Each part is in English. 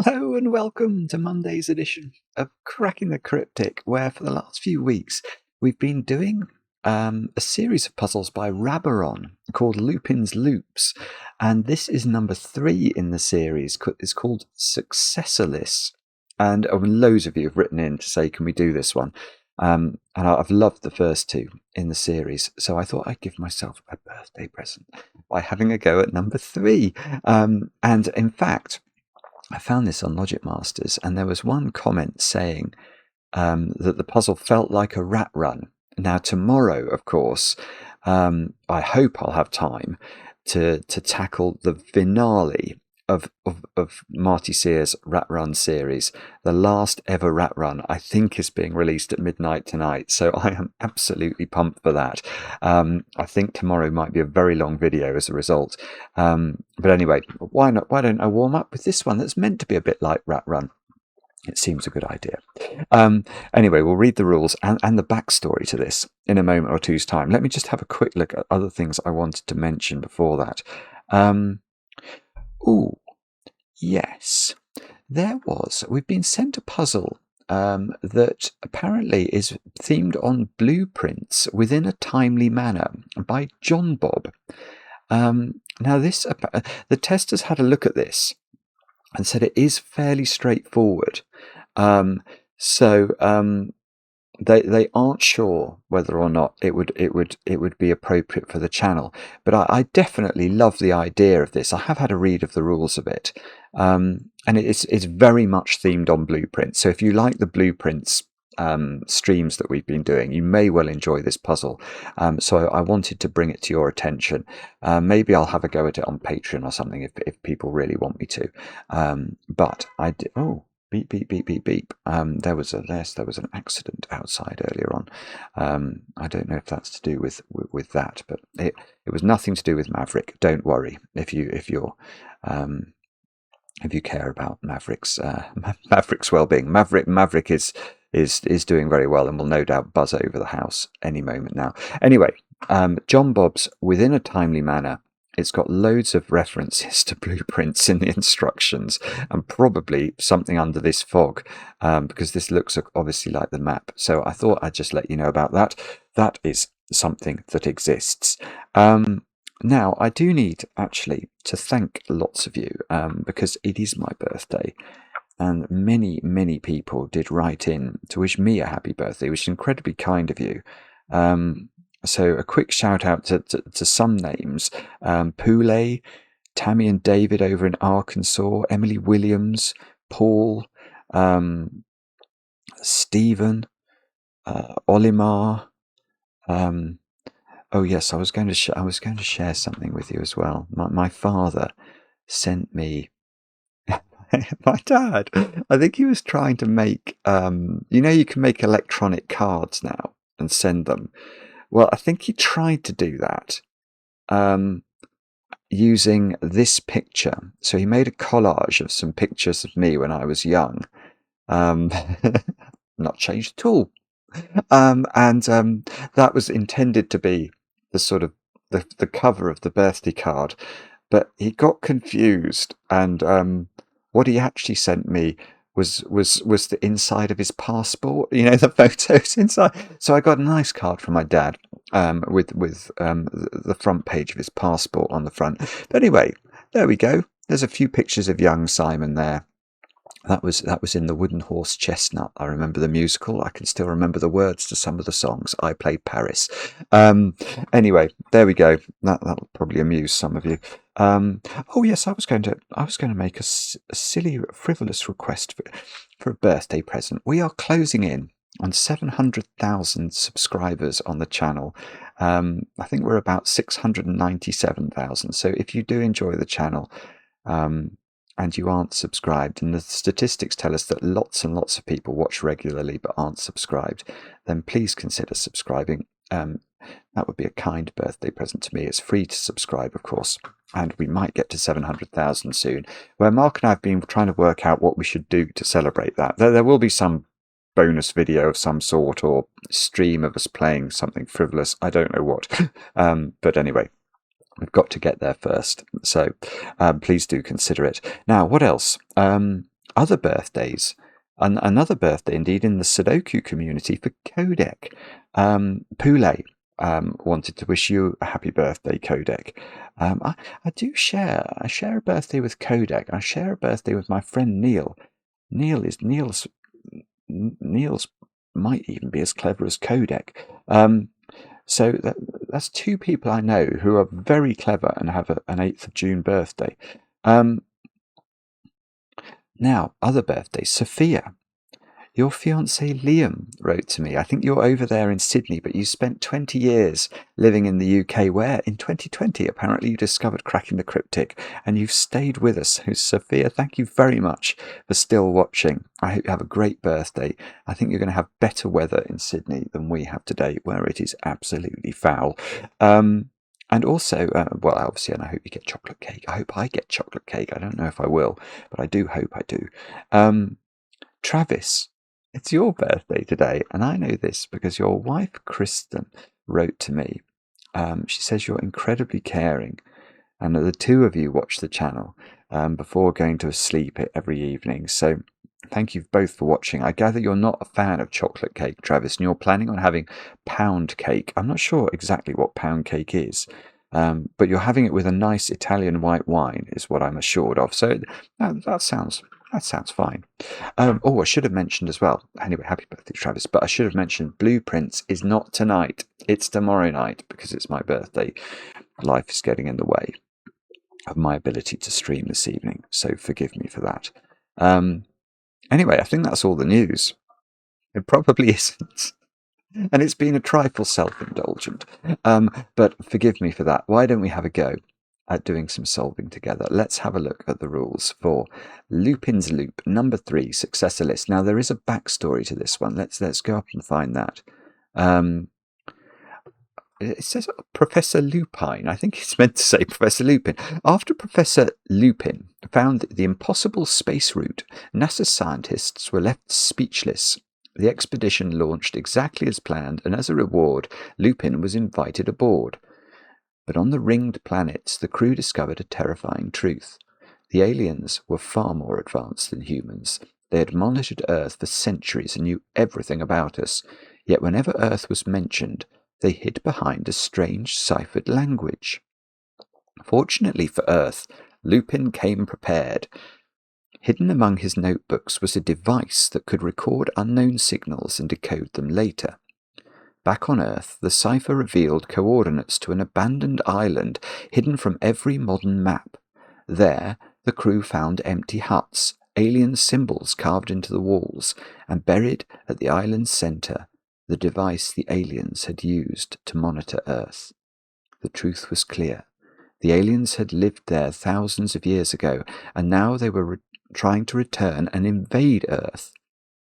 Hello and welcome to Monday's edition of Cracking the Cryptic, where for the last few weeks we've been doing a series of puzzles by Rabaron called Lupin's Loops, and this is number 3 in the series. It's called Successorless, and loads of you have written in to say, can we do this one? And I've loved the first 2 in the series, so I thought I'd give myself a birthday present by having a go at number 3. And in fact, I found this on Logic Masters, and there was one comment saying that the puzzle felt like a rat run. Now, tomorrow, of course, I hope I'll have time to tackle the finale of Marty Sears' Rat Run series. The last ever Rat Run, I think, is being released at midnight tonight, so I am absolutely pumped for that. I think tomorrow might be a very long video as a result. But anyway, why not? Why don't I warm up with this one that's meant to be a bit like Rat Run? It seems a good idea. Anyway, we'll read the rules and the backstory to this in a moment or two's time. Let me just have a quick look at other things I wanted to mention before that. Yes, we've been sent a puzzle that apparently is themed on blueprints within a timely manner by John Bob. Now, the testers had a look at this and said it is fairly straightforward. They aren't sure whether or not it would be appropriate for the channel, but I definitely love the idea of this. I have had a read of the rules of it, and it's very much themed on blueprints. So if you like the blueprints streams that we've been doing, you may well enjoy this puzzle. So I wanted to bring it to your attention. Maybe I'll have a go at it on Patreon or something if people really want me to. But I did. Oh. Beep, beep, beep, beep, beep. There was an accident outside earlier on. I don't know if that's to do with that, but it was nothing to do with Maverick. Don't worry if you care about Maverick's well-being. Maverick is doing very well and will no doubt buzz over the house any moment now. Anyway, John Bob's Within a Timely Manner. It's got loads of references to blueprints in the instructions and probably something under this fog, because this looks obviously like the map. So I thought I'd just let you know about that. That is something that exists. Now, I do need actually to thank lots of you because it is my birthday. And many, many people did write in to wish me a happy birthday, which is incredibly kind of you. So a quick shout out to some names: Poulet, Tammy and David over in Arkansas, Emily Williams, Paul, Stephen, Olimar. Oh yes, I was going to share something with you as well. My father sent me. My dad, I think he was trying to make. You can make electronic cards now and send them. Well, I think he tried to do that using this picture. So he made a collage of some pictures of me when I was young. Not changed at all. That was intended to be the sort of the cover of the birthday card. But he got confused, and what he actually sent me was the inside of his passport, the photos inside. So I got a nice card from my dad with the front page of his passport on the front. But anyway, there we go. There's a few pictures of young Simon there. That was in The Wooden Horse Chestnut. I remember the musical. I can still remember the words to some of the songs. I played Paris. Anyway, there we go. That'll probably amuse some of you. Oh yes, I was going to make a silly, frivolous request for a birthday present. We are closing in on 700,000 subscribers on the channel. I think we're about 697,000. So if you do enjoy the channel, and you aren't subscribed, and the statistics tell us that lots and lots of people watch regularly but aren't subscribed, then please consider subscribing. That would be a kind birthday present to me. It's free to subscribe, of course, and we might get to 700,000 soon, where Mark and I have been trying to work out what we should do to celebrate that. There will be some bonus video of some sort, or stream of us playing something frivolous. I don't know what. But anyway, we've got to get there first. So please do consider it. Now, what else? other birthdays. Another birthday, indeed, in the Sudoku community for Codec. Pule wanted to wish you a happy birthday, Codec. I share a birthday with Codec. I share a birthday with my friend Neil. Neil's might even be as clever as Codec. So that's two people I know who are very clever and have an 8th of June birthday. Now, other birthdays. Sophia, your fiancé Liam wrote to me. I think you're over there in Sydney, but you spent 20 years living in the UK, where in 2020, apparently you discovered cracking the cryptic, and you've stayed with us. So, Sophia, thank you very much for still watching. I hope you have a great birthday. I think you're going to have better weather in Sydney than we have today, where it is absolutely foul. And also, well, obviously, and I hope you get chocolate cake. I hope I get chocolate cake. I don't know if I will, but I do hope I do. Travis, it's your birthday today, and I know this because your wife, Kristen, wrote to me. She says you're incredibly caring, and that the two of you watch the channel before going to sleep every evening. So thank you both for watching. I gather you're not a fan of chocolate cake, Travis, and you're planning on having pound cake. I'm not sure exactly what pound cake is, but you're having it with a nice Italian white wine, is what I'm assured of. So that sounds fine. I should have mentioned as well. Anyway, happy birthday, Travis. But I should have mentioned Blueprints is not tonight. It's tomorrow night because it's my birthday. Life is getting in the way of my ability to stream this evening, so forgive me for that. Anyway, I think that's all the news. It probably isn't. And it's been a trifle self-indulgent. But forgive me for that. Why don't we have a go at doing some solving together? Let's have a look at the rules for Lupin's Loop, number 3, successor list. Now, there is a backstory to this one. Let's go up and find that. It says Professor Lupin. I think it's meant to say Professor Lupin. After Professor Lupin found the impossible space route, NASA scientists were left speechless. The expedition launched exactly as planned, and as a reward, Lupin was invited aboard. But on the ringed planets, the crew discovered a terrifying truth. The aliens were far more advanced than humans. They had monitored Earth for centuries and knew everything about us. Yet whenever Earth was mentioned, they hid behind a strange ciphered language. Fortunately for Earth, Lupin came prepared. Hidden among his notebooks was a device that could record unknown signals and decode them later. Back on Earth, the cipher revealed coordinates to an abandoned island hidden from every modern map. There, the crew found empty huts, alien symbols carved into the walls, and buried at the island's center, the device the aliens had used to monitor Earth. The truth was clear. The aliens had lived there thousands of years ago, and now they were trying to return and invade Earth.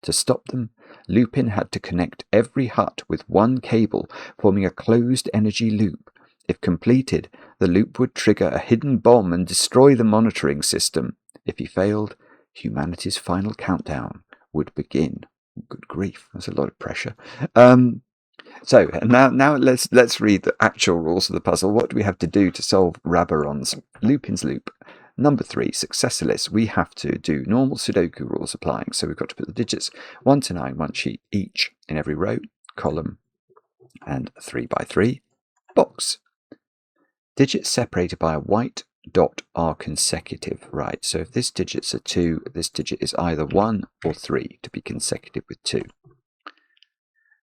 To stop them, Lupin had to connect every hut with one cable, forming a closed energy loop. If completed, the loop would trigger a hidden bomb and destroy the monitoring system. If he failed, humanity's final countdown would begin. Good grief, that's a lot of pressure. So now let's read the actual rules of the puzzle. What do we have to do to solve Rabaron's Lupin's Loop? Number 3, successor list. We have to do normal Sudoku rules applying. So we've got to put the digits 1 to 9, one sheet each in every row, column, and 3 by 3 box. Digits separated by a white dot are consecutive, right? So if this digit's a 2, this digit is either 1 or 3 to be consecutive with 2.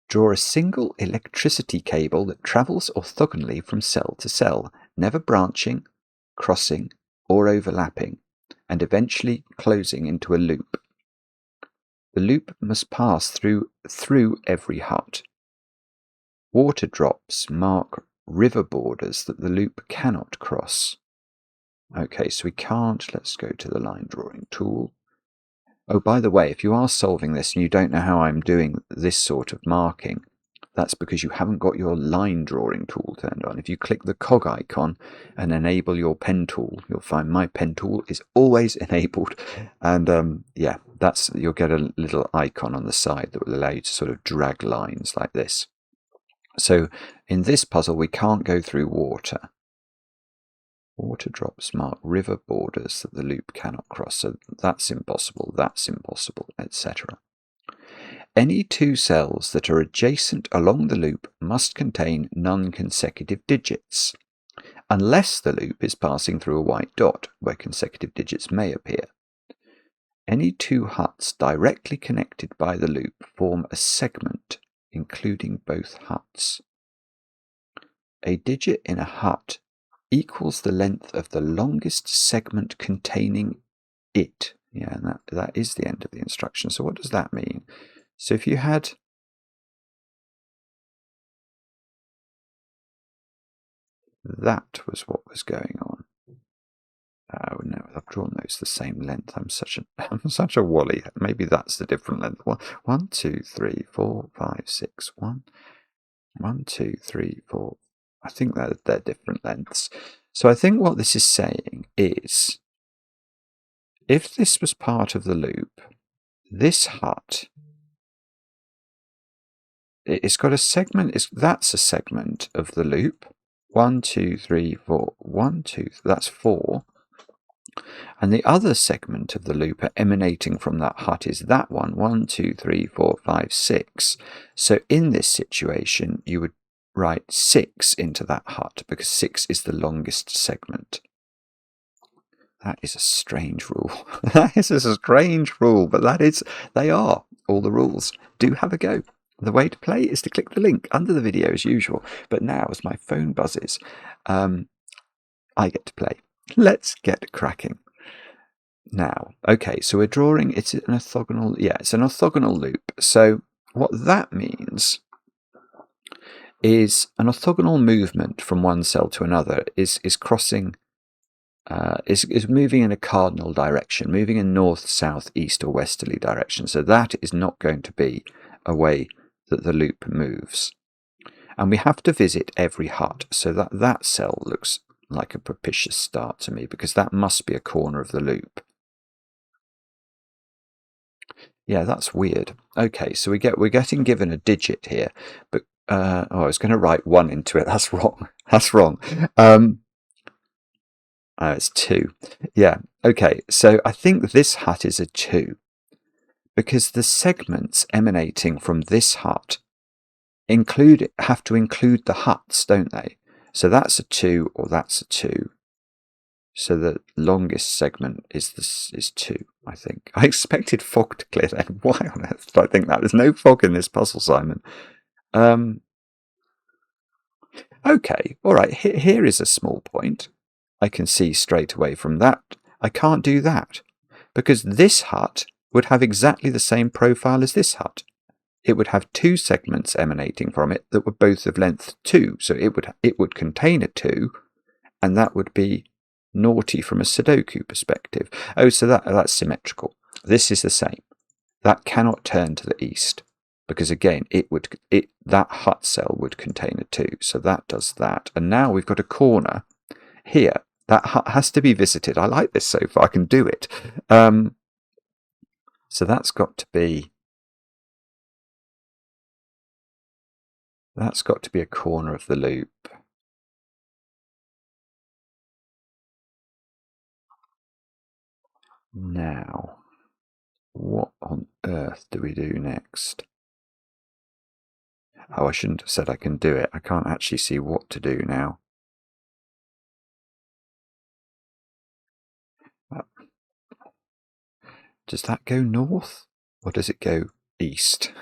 Draw a single electricity cable that travels orthogonally from cell to cell, never branching, crossing, or overlapping, and eventually closing into a loop. The loop must pass through every hut. Water drops mark river borders that the loop cannot cross. Okay, so we can't. Let's go to the line drawing tool. Oh, by the way, if you are solving this and you don't know how I'm doing this sort of marking, that's because you haven't got your line drawing tool turned on. If you click the cog icon and enable your pen tool, you'll find my pen tool is always enabled. And yeah, you'll get a little icon on the side that will allow you to sort of drag lines like this. So in this puzzle, we can't go through water. Water drops mark river borders that the loop cannot cross. So that's impossible, etc. Any two cells that are adjacent along the loop must contain non-consecutive digits, unless the loop is passing through a white dot where consecutive digits may appear. Any two huts directly connected by the loop form a segment, including both huts. A digit in a hut equals the length of the longest segment containing it. Yeah, and that is the end of the instruction. So what does that mean? So if you had that was what was going on. Oh no, I've drawn those the same length. I'm such a wally. Maybe that's the different length. 1, 2, 3, 4, 5, 6. 1, 2, 3, 4. I think they're different lengths. So I think what this is saying is, if this was part of the loop, this hut, it's got a segment. That's a segment of the loop. 1, 2, 3, 4. 1, 2. That's 4. And the other segment of the loop emanating from that hut is that one. 1, 2, 3, 4, 5, 6. So in this situation, you would write 6 into that hut because 6 is the longest segment. That is a strange rule. That is a strange rule, but they are all the rules. Do have a go. The way to play is to click the link under the video as usual. But now, as my phone buzzes, I get to play. Let's get cracking. Now, okay, so we're drawing, it's an orthogonal, it's an orthogonal loop. So what that means is an orthogonal movement from one cell to another is crossing, is moving in a cardinal direction, moving in north, south, east, or westerly direction. So that is not going to be a way that the loop moves. And we have to visit every hut, so that cell looks like a propitious start to me, because that must be a corner of the loop. Yeah, that's weird. Okay, so we're getting given a digit here, but I was going to write 1 into it. That's wrong. That's wrong. It's 2. Yeah. Okay, so I think this hut is a 2, because the segments emanating from this hut have to include the huts, don't they? So that's a 2, or that's a 2. So the longest segment is 2, I think. I expected fog to clear then. Why on earth did I think that? There's no fog in this puzzle, Simon. Okay, all right, here is a small point. I can see straight away from that. I can't do that, because this hut would have exactly the same profile as this hut. It would have 2 segments emanating from it that were both of length 2. So it would contain a 2, and that would be naughty from a Sudoku perspective. Oh, so that's symmetrical. This is the same. That cannot turn to the east, because again, that hut cell would contain a 2. So that does that. And now we've got a corner here. That hut has to be visited. I like this so far. I can do it. So that's got to be a corner of the loop. Now, what on earth do we do next? Oh, I shouldn't have said I can do it. I can't actually see what to do now. Does that go north, or does it go east?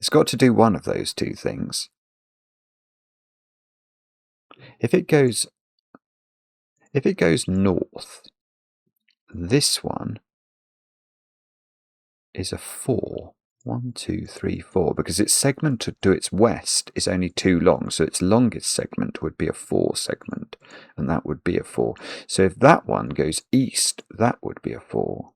It's got to do one of those two things. If it goes north, this one is a 4. 1, 2, 3, 4, because its segment to its west is only 2 long, so its longest segment would be a 4 segment, and that would be a 4. So if that one goes east, that would be a 4.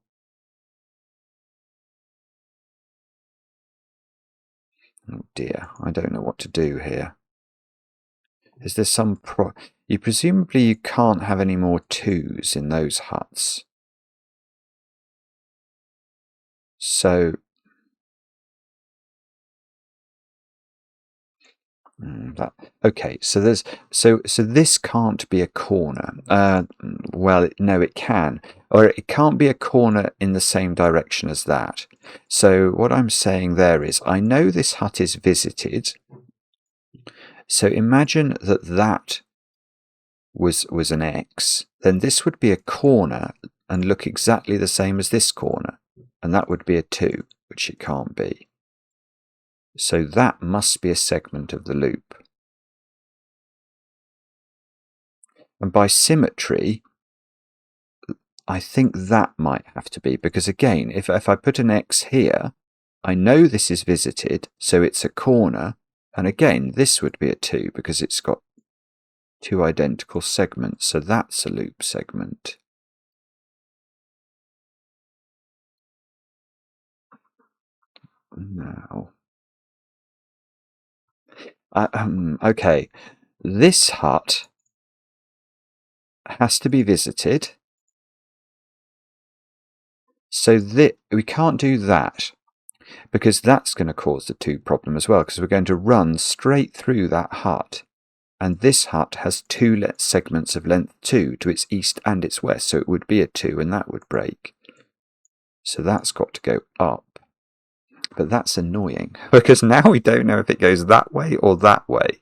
Oh dear, I don't know what to do here. Is there some you presumably can't have any more 2s in those huts. So Okay, so this can't be a corner. Well, no, it can, or it can't be a corner in the same direction as that. So what I'm saying there is, I know this hut is visited. So imagine that was an X, then this would be a corner and look exactly the same as this corner, and that would be a 2, which it can't be. So that must be a segment of the loop. And by symmetry, I think that might have to be, because again, if I put an X here, I know this is visited, so it's a corner, and again, this would be a 2 because it's got 2 identical segments, so that's a loop segment. Now, okay, this hut has to be visited, so we can't do that, because that's going to cause the 2 problem as well, because we're going to run straight through that hut, and this hut has 2 segments of length 2 to its east and its west, so it would be a 2, and that would break. So that's got to go up. But that's annoying, because now we don't know if it goes that way or that way.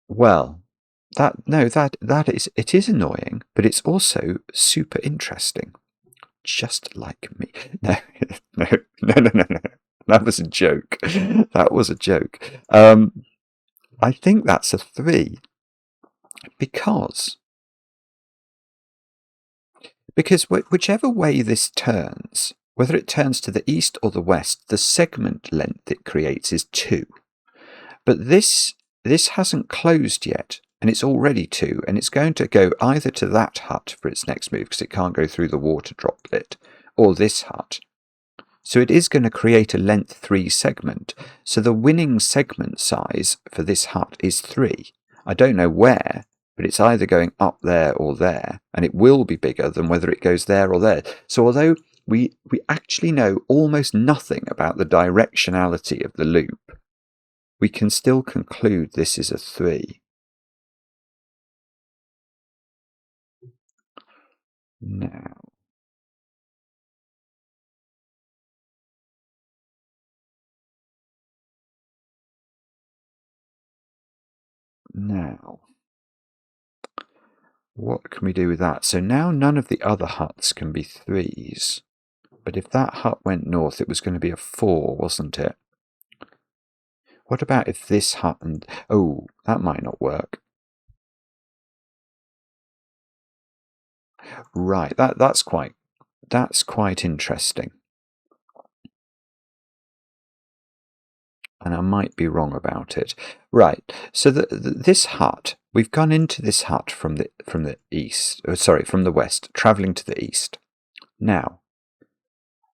Well, it is annoying, but it's also super interesting. Just like me. No, no. That was a joke. That was a joke. I think that's a 3. Because whichever way this turns, whether it turns to the east or the west, the segment length it creates is 2. But this hasn't closed yet, and it's already 2, and it's going to go either to that hut for its next move, because it can't go through the water droplet, or this hut. So it is going to create a length 3 segment. So the winning segment size for this hut is 3. I don't know where, but it's either going up there or there, and it will be bigger than whether it goes there or there. So although we actually know almost nothing about the directionality of the loop, we can still conclude this is a 3. Now, what can we do with that? So now none of the other huts can be 3s. But if that hut went north, it was going to be a 4, wasn't it? What about if this hut and... Oh, that might not work. Right, that's quite interesting. And I might be wrong about it. Right, so this hut, we've gone into this hut from the east, from the west, travelling to the east. Now,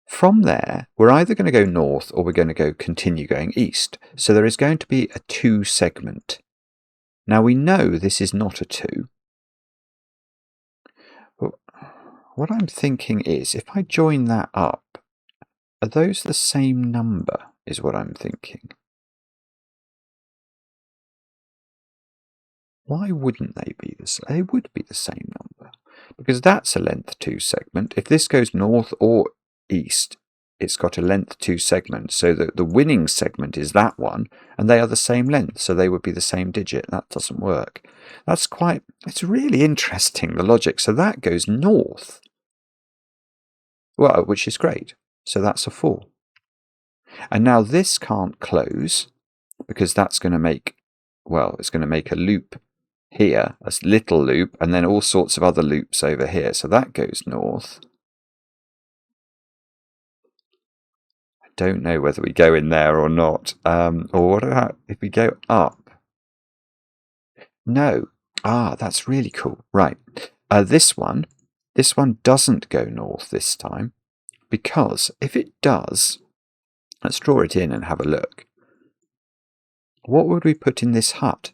from there, we're either going to go north or we're going to continue going east. So there is going to be a 2 segment. Now we know this is not a 2. But what I'm thinking is, if I join that up, are those the same number, is what I'm thinking. Why wouldn't they be the same? They would be the same number, because that's a length 2 segment. If this goes north or east, it's got a length 2 segment, so the winning segment is that one, and they are the same length, so they would be the same digit. That doesn't work. It's really interesting, the logic. So that goes north, well, which is great. So that's a 4. And now this can't close, because that's going to make, well, it's going to make a loop here, a little loop, and then all sorts of other loops over here. So that goes north. I don't know whether we go in there or not. Or what about if we go up? No. That's really cool. Right. This one doesn't go north this time, because if it does, let's draw it in and have a look. What would we put in this hut?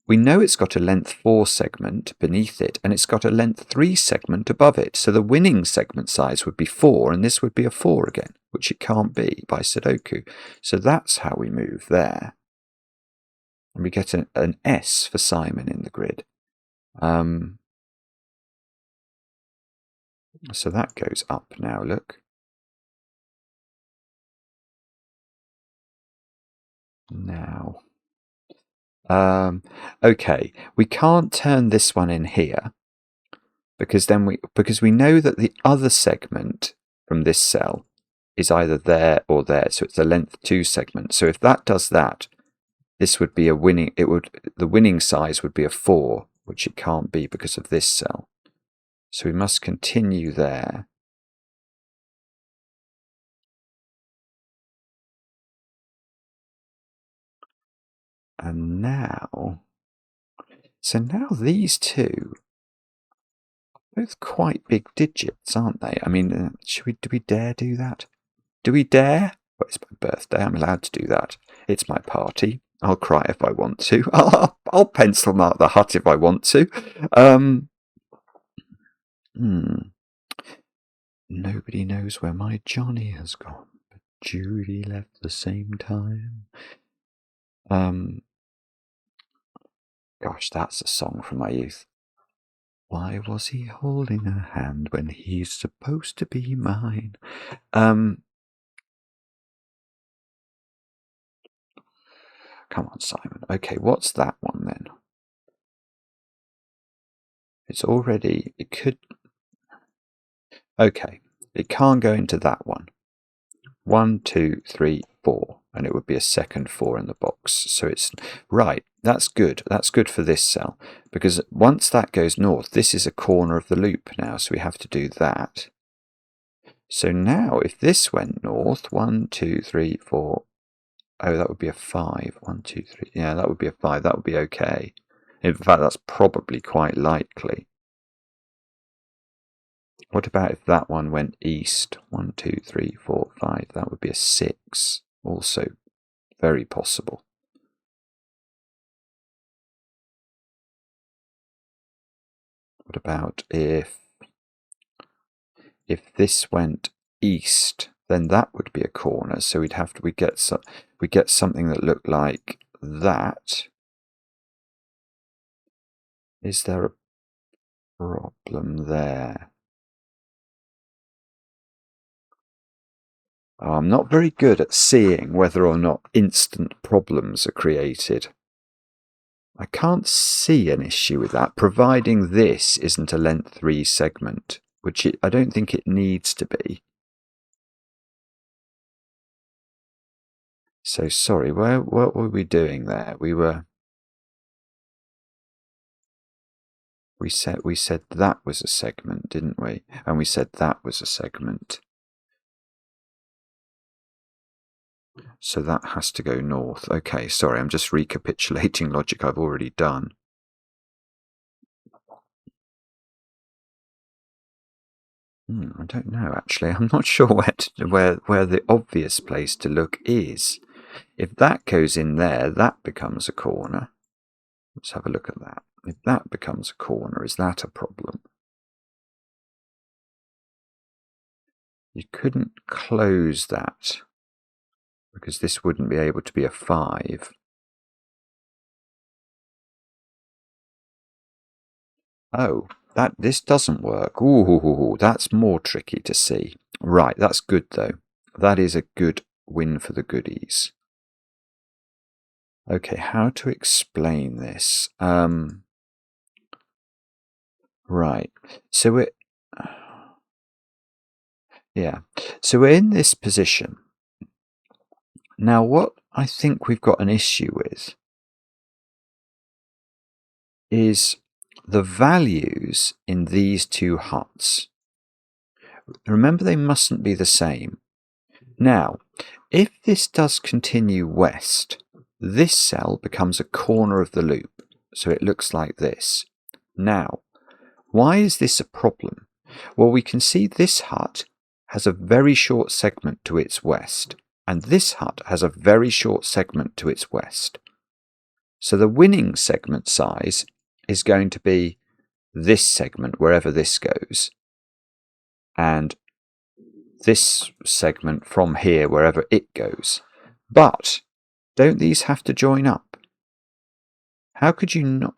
we know it's got a length 4 segment beneath it, and it's got a length 3 segment above it. So the winning segment size would be 4, and this would be a 4 again, which it can't be by Sudoku. So that's how we move there. And we get an S for Simon in the grid. So that goes up now, look. Now, okay, we can't turn this one in here because we know that the other segment from this cell is either there or there, so it's a length 2 segment. So if that does that, this would be a winning. The winning size would be a 4, which it can't be because of this cell. So we must continue there. And now, so now these two are both quite big digits, aren't they? I mean, do we dare do that? Do we dare? Well, it's my birthday. I'm allowed to do that. It's my party. I'll cry if I want to. I'll pencil mark the hut if I want to. Nobody knows where my Johnny has gone, but Judy left the same time. Gosh, that's a song from my youth. Why was he holding her hand when he's supposed to be mine? Come on, Simon. Okay, what's that one then? It's already, it could, okay, it can't go into that one. 1, 2, 3, 4, and it would be a second 4 in the box. So it's, right, that's good. That's good for this cell, because once that goes north, this is a corner of the loop now, so we have to do that. So now if this went north, 1, 2, 3, 4, oh, that would be a 5. 1, 2, 3, yeah, that would be a 5. That would be okay. In fact, that's probably quite likely. What about if that one went east? 1, 2, 3, 4, 5. That would be a 6. Also very possible. What about if this went east? Then that would be a corner. So we get something that looked like that. Is there a problem there? I'm not very good at seeing whether or not instant problems are created. I can't see an issue with that, providing this isn't a length 3 segment, which I don't think it needs to be. So sorry, what were we doing there? We said that was a segment, didn't we? And we said that was a segment. So that has to go north. Okay, sorry, I'm just recapitulating logic I've already done. I don't know, actually. I'm not sure where the obvious place to look is. If that goes in there, that becomes a corner. Let's have a look at that. If that becomes a corner, is that a problem? You couldn't close that, because this wouldn't be able to be a 5. Oh, this doesn't work. Ooh, that's more tricky to see. Right, that's good though. That is a good win for the goodies. Okay, how to explain this? Right, so we're in this position. Now, what I think we've got an issue with is the values in these two huts. Remember, they mustn't be the same. Now, if this does continue west, this cell becomes a corner of the loop, so it looks like this. Now, why is this a problem? Well, we can see this hut has a very short segment to its west, and this hut has a very short segment to its west. So the winning segment size is going to be this segment, wherever this goes, and this segment from here, wherever it goes. But don't these have to join up? How could you not?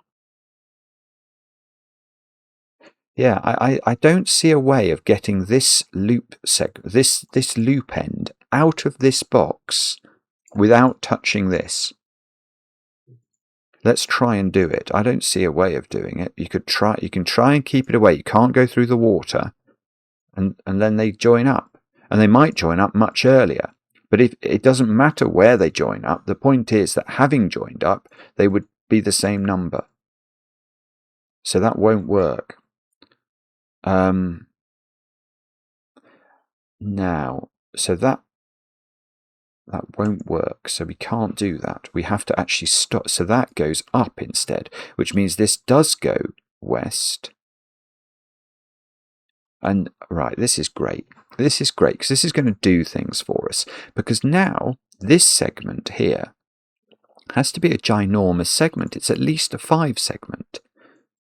Yeah, I don't see a way of getting this loop this loop end out of this box without touching this. Let's try and do it. I don't see a way of doing it. You can try and keep it away. You can't go through the water, and then they join up, and they might join up much earlier. But if it doesn't matter where they join up, the point is that having joined up, they would be the same number. So that won't work. Now, so that won't work. So we can't do that. We have to actually stop. So that goes up instead, which means this does go west. And right, this is great. This is great because this is going to do things for us. Because now this segment here has to be a ginormous segment. It's at least a 5 segment.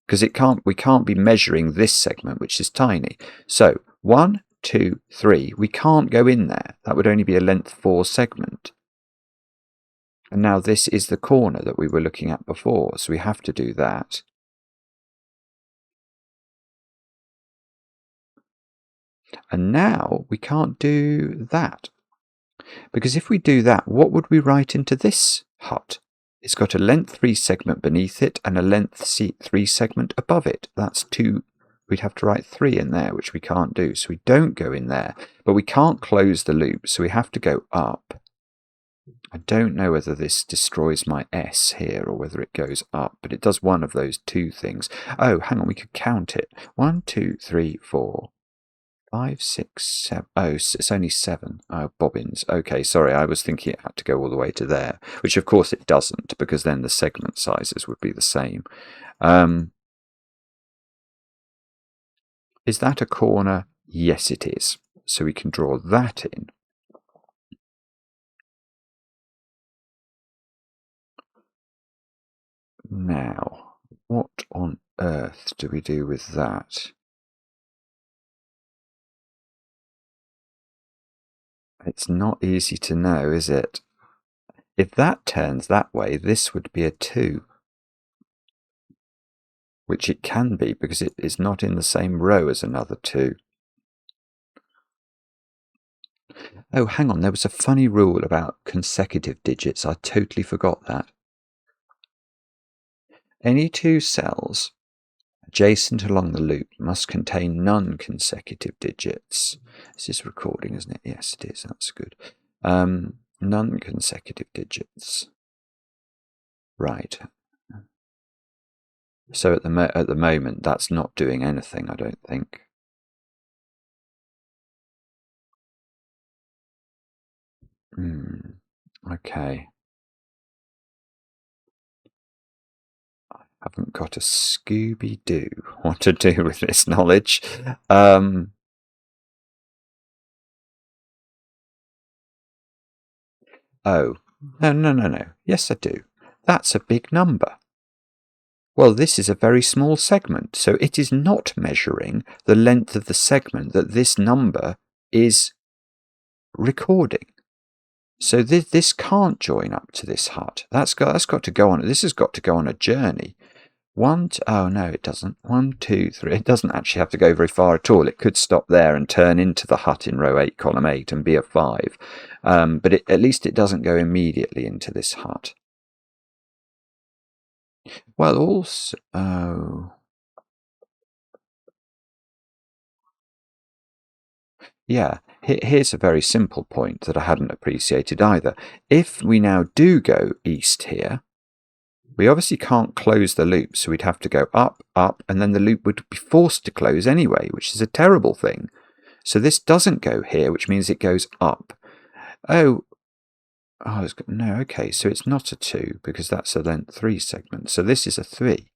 Because we can't be measuring this segment, which is tiny. So 1, 2, 3, we can't go in there. That would only be a length 4 segment. And now this is the corner that we were looking at before, so we have to do that. And now we can't do that. Because if we do that, what would we write into this hut? It's got a length 3 segment beneath it and a length 3 segment above it. That's 2. We'd have to write 3 in there, which we can't do. So we don't go in there. But we can't close the loop, so we have to go up. I don't know whether this destroys my S here or whether it goes up, but it does one of those 2 things. Oh, hang on, we could count it. 1, 2, 3, 4. 5, 6, 7. Oh, it's only 7. Oh, bobbins. Okay, sorry, I was thinking it had to go all the way to there, which of course it doesn't, because then the segment sizes would be the same. Is that a corner? Yes, it is. So we can draw that in. Now, what on earth do we do with that? It's not easy to know, is it? If that turns that way, this would be a 2. Which it can be, because it is not in the same row as another 2. Oh, hang on, there was a funny rule about consecutive digits. I totally forgot that. Any 2 cells adjacent along the loop must contain non-consecutive digits. This is recording, isn't it? Yes, it is. That's good. Non-consecutive digits. Right. So at the moment, that's not doing anything, I don't think. Okay. I haven't got a Scooby-Doo what to do with this knowledge. Oh, no. Yes, I do. That's a big number. Well, this is a very small segment, so it is not measuring the length of the segment that this number is recording. So this can't join up to this hut. That's got to go on. This has got to go on a journey. Oh no, it doesn't. 1, 2, 3. It doesn't actually have to go very far at all. It could stop there and turn into the hut in row 8, column 8, and be a 5. But at least it doesn't go immediately into this hut. Well, also, yeah, here's a very simple point that I hadn't appreciated either. If we now do go east here, we obviously can't close the loop, so we'd have to go up, up, and then the loop would be forced to close anyway, which is a terrible thing. So this doesn't go here, which means it goes up. No, okay, so it's not a 2, because that's a length 3 segment. So this is a 3.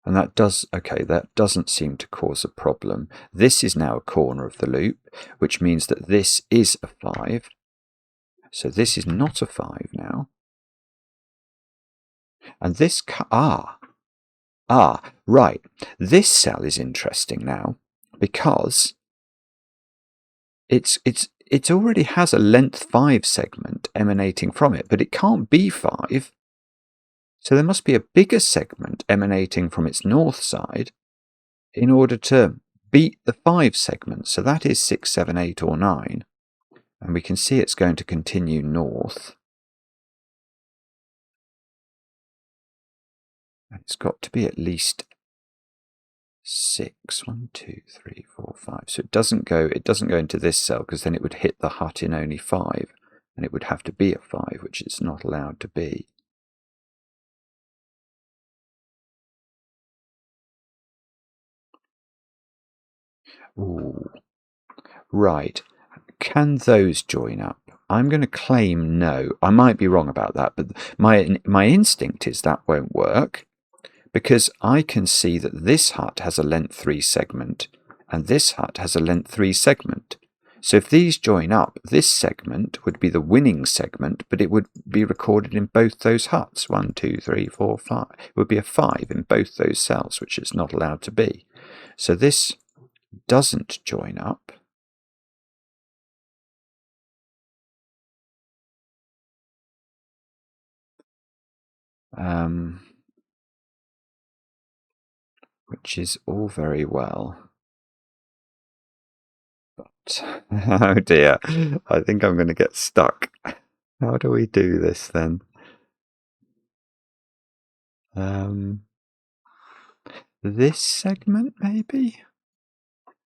And that doesn't seem to cause a problem. This is now a corner of the loop, which means that this is a 5. So this is not a 5 now. And this, right. This cell is interesting now because it already has a length 5 segment emanating from it, but it can't be 5. So there must be a bigger segment emanating from its north side in order to beat the 5 segment. So that is 6, 7, 8, or 9. And we can see it's going to continue north. And it's got to be at least 6. 1, 2, 3, 4, 5. So it doesn't go into this cell because then it would hit the hut in only 5. And it would have to be a 5, which it's not allowed to be. Ooh. Right. Can those join up? I'm going to claim no. I might be wrong about that, but my instinct is that won't work because I can see that this hut has a length 3 segment and this hut has a length 3 segment. So if these join up, this segment would be the winning segment, but it would be recorded in both those huts. 1, 2, 3, 4, 5. It would be a 5 in both those cells, which it's not allowed to be. So this doesn't join up. Which is all very well. But, oh dear, I think I'm going to get stuck. How do we do this then? This segment maybe?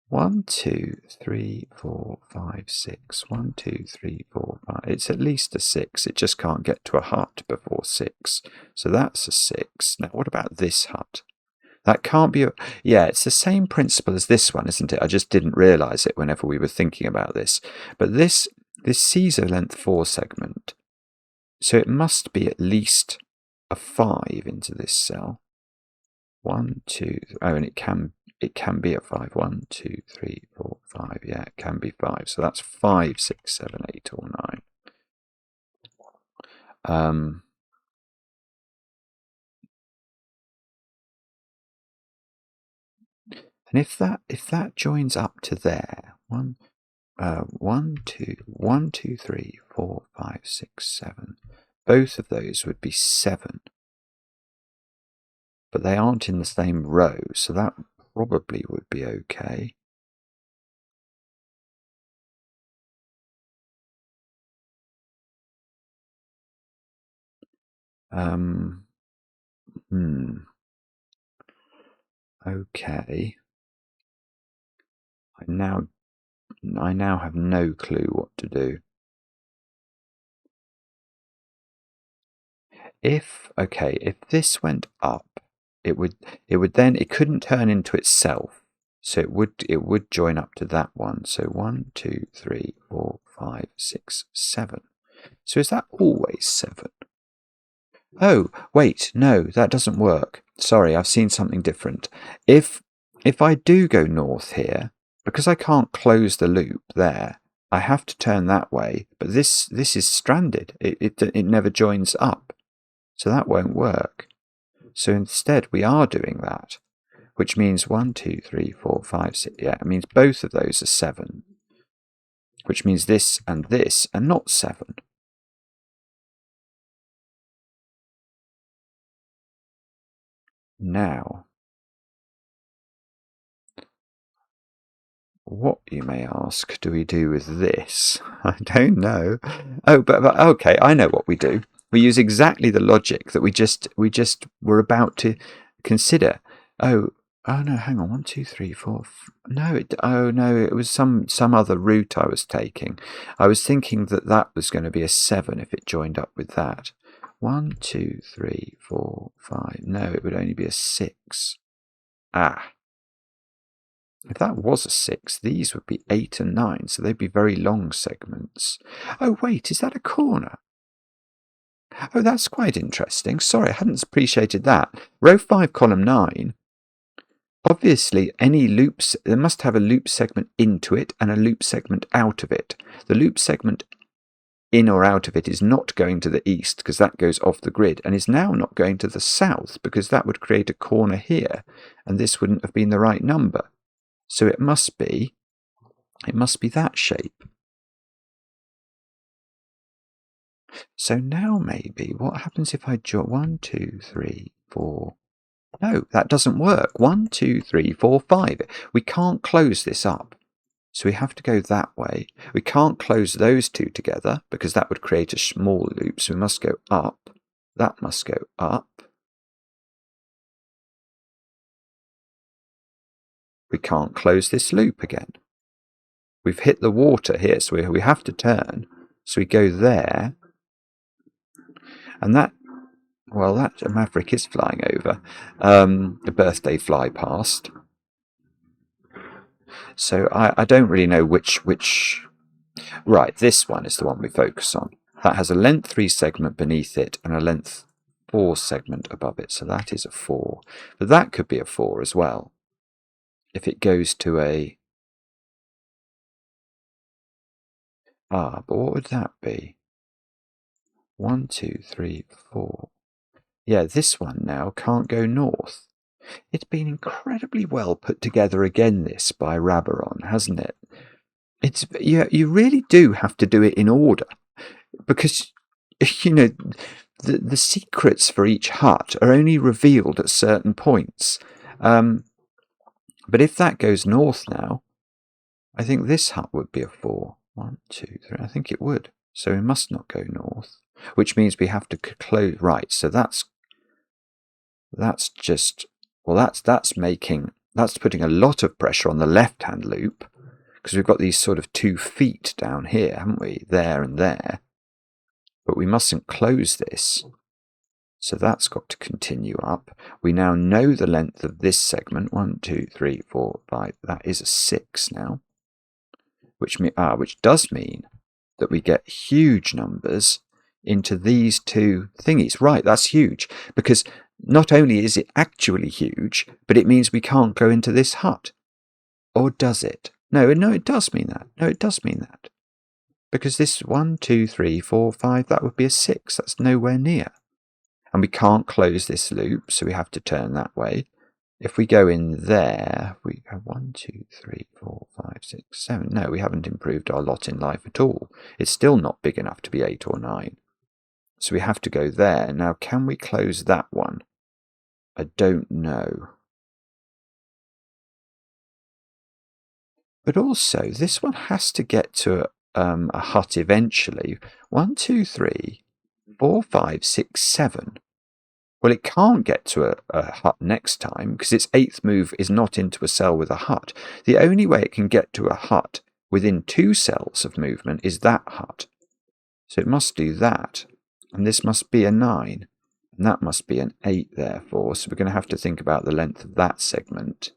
1, 2, 3, 4, 5, 6. 1, 2, 3, 4, 5. It's at least a 6. It just can't get to a hut before 6. So that's a 6. Now what about this hut? That can't be yeah, it's the same principle as this one, isn't it? I just didn't realise it whenever we were thinking about this. But this sees a length 4 segment. So it must be at least a 5 into this cell. 1, 2, and it can be a 5. 1, 2, 3, 4, 5. Yeah, it can be 5. So that's 5, 6, 7, 8, or 9. And if that joins up to there, 1, 2, 3, 4, 5, 6, 7. Both of those would be 7. But they aren't in the same row, so that probably would be okay. Okay. I now have no clue what to do. If this went up, it couldn't turn into itself. So it would join up to that one. So 1, 2, 3, 4, 5, 6, 7. So is that always 7? Oh, wait, no, that doesn't work. Sorry, I've seen something different. If I do go north here, because I can't close the loop there, I have to turn that way, but this is stranded. It never joins up. So that won't work. So instead we are doing that, which means 1, 2, 3, 4, 5, 6. Yeah, it means both of those are 7, which means this and not 7. Now, what, you may ask, do we do with this? I don't know. Oh, but okay, I know what we do. We use exactly the logic that we just were about to consider. Oh no, hang on. 1, 2, 3, 4. No, it was some other route I was taking. I was thinking that was going to be a 7 if it joined up with that. 1, 2, 3, 4, 5. No, it would only be a 6. If that was a 6, these would be 8 and 9, so they'd be very long segments. Oh, wait, is that a corner? Oh, that's quite interesting. Sorry, I hadn't appreciated that. Row 5, column 9. Obviously, any loops, they must have a loop segment into it and a loop segment out of it. The loop segment in or out of it is not going to the east because that goes off the grid, and is now not going to the south because that would create a corner here, and this wouldn't have been the right number. So it must be that shape. So now maybe what happens if I draw 1, 2, 3, 4? No, that doesn't work. 1, 2, 3, 4, 5. We can't close this up. So we have to go that way. We can't close those two together because that would create a small loop. So we must go up. That must go up. We can't close this loop again. We've hit the water here, so we have to turn. So we go there. And that, well, that maverick is flying over. The birthday fly past. So I don't really know which... Right, this one is the one we focus on. That has a length 3 segment beneath it and a length 4 segment above it. So that is a 4. But that could be a 4 as well. If it goes to a... but what would that be? 1, 2, 3, 4. Yeah, this one now can't go north. It's been incredibly well put together again, this, by Rabaron, hasn't it? It's you really do have to do it in order, because, you know, the secrets for each hut are only revealed at certain points. But if that goes north now, I think this hut would be a 4. 1, 2, 3. I think it would. So we must not go north, which means we have to close. Right. So that's just, well, that's putting a lot of pressure on the left-hand loop, because we've got these sort of 2 feet down here, haven't we? There and there. But we mustn't close this. So that's got to continue up. We now know the length of this segment. 1, 2, 3, 4, 5. That is a 6 now. Which does mean that we get huge numbers into these 2 thingies. Right, that's huge. Because not only is it actually huge, but it means we can't go into this hut. Or does it? No, it does mean that. No, it does mean that. Because this 1, 2, 3, 4, 5, that would be a 6. That's nowhere near. And we can't close this loop, so we have to turn that way. If we go in there, we go 1, 2, 3, 4, 5, 6, 7. No, we haven't improved our lot in life at all. It's still not big enough to be 8 or 9. So we have to go there. Now, can we close that one? I don't know. But also, this one has to get to a hut eventually. 1, 2, 3, 4, 5, 6, 7. Well, it can't get to a hut next time because its 8th move is not into a cell with a hut. The only way it can get to a hut within 2 cells of movement is that hut. So it must do that. And this must be a 9. And that must be an 8, therefore. So we're going to have to think about the length of that segment.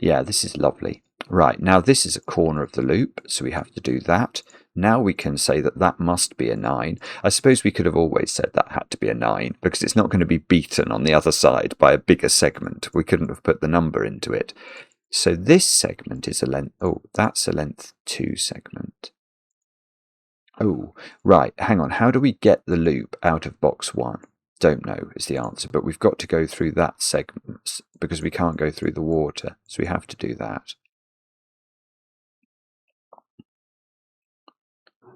Yeah, this is lovely. Right, now this is a corner of the loop, so we have to do that. Now we can say that that must be a 9. I suppose we could have always said that had to be a 9, because it's not going to be beaten on the other side by a bigger segment. We couldn't have put the number into it. So this segment is a length... Oh, that's a length 2 segment. Oh, right, hang on. How do we get the loop out of box 1? Don't know is the answer, but we've got to go through that segment because we can't go through the water, so we have to do that.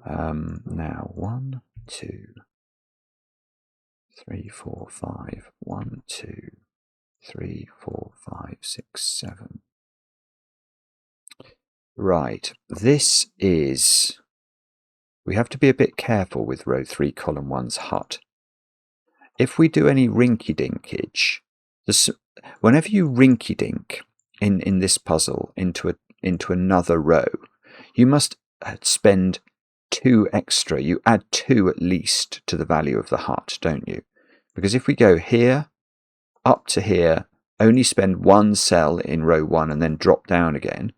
Now 1, 2, 3, 4, 5. 1, 2, 3, 4, 5, 6, 7. Right, this is... We have to be a bit careful with row 3, column 1's hut. If we do any rinky-dinkage, whenever you rinky-dink in this puzzle into another row, you must spend 2 extra. You add 2 at least to the value of the hut, don't you? Because if we go here, up to here, only spend 1 cell in row 1 and then drop down again,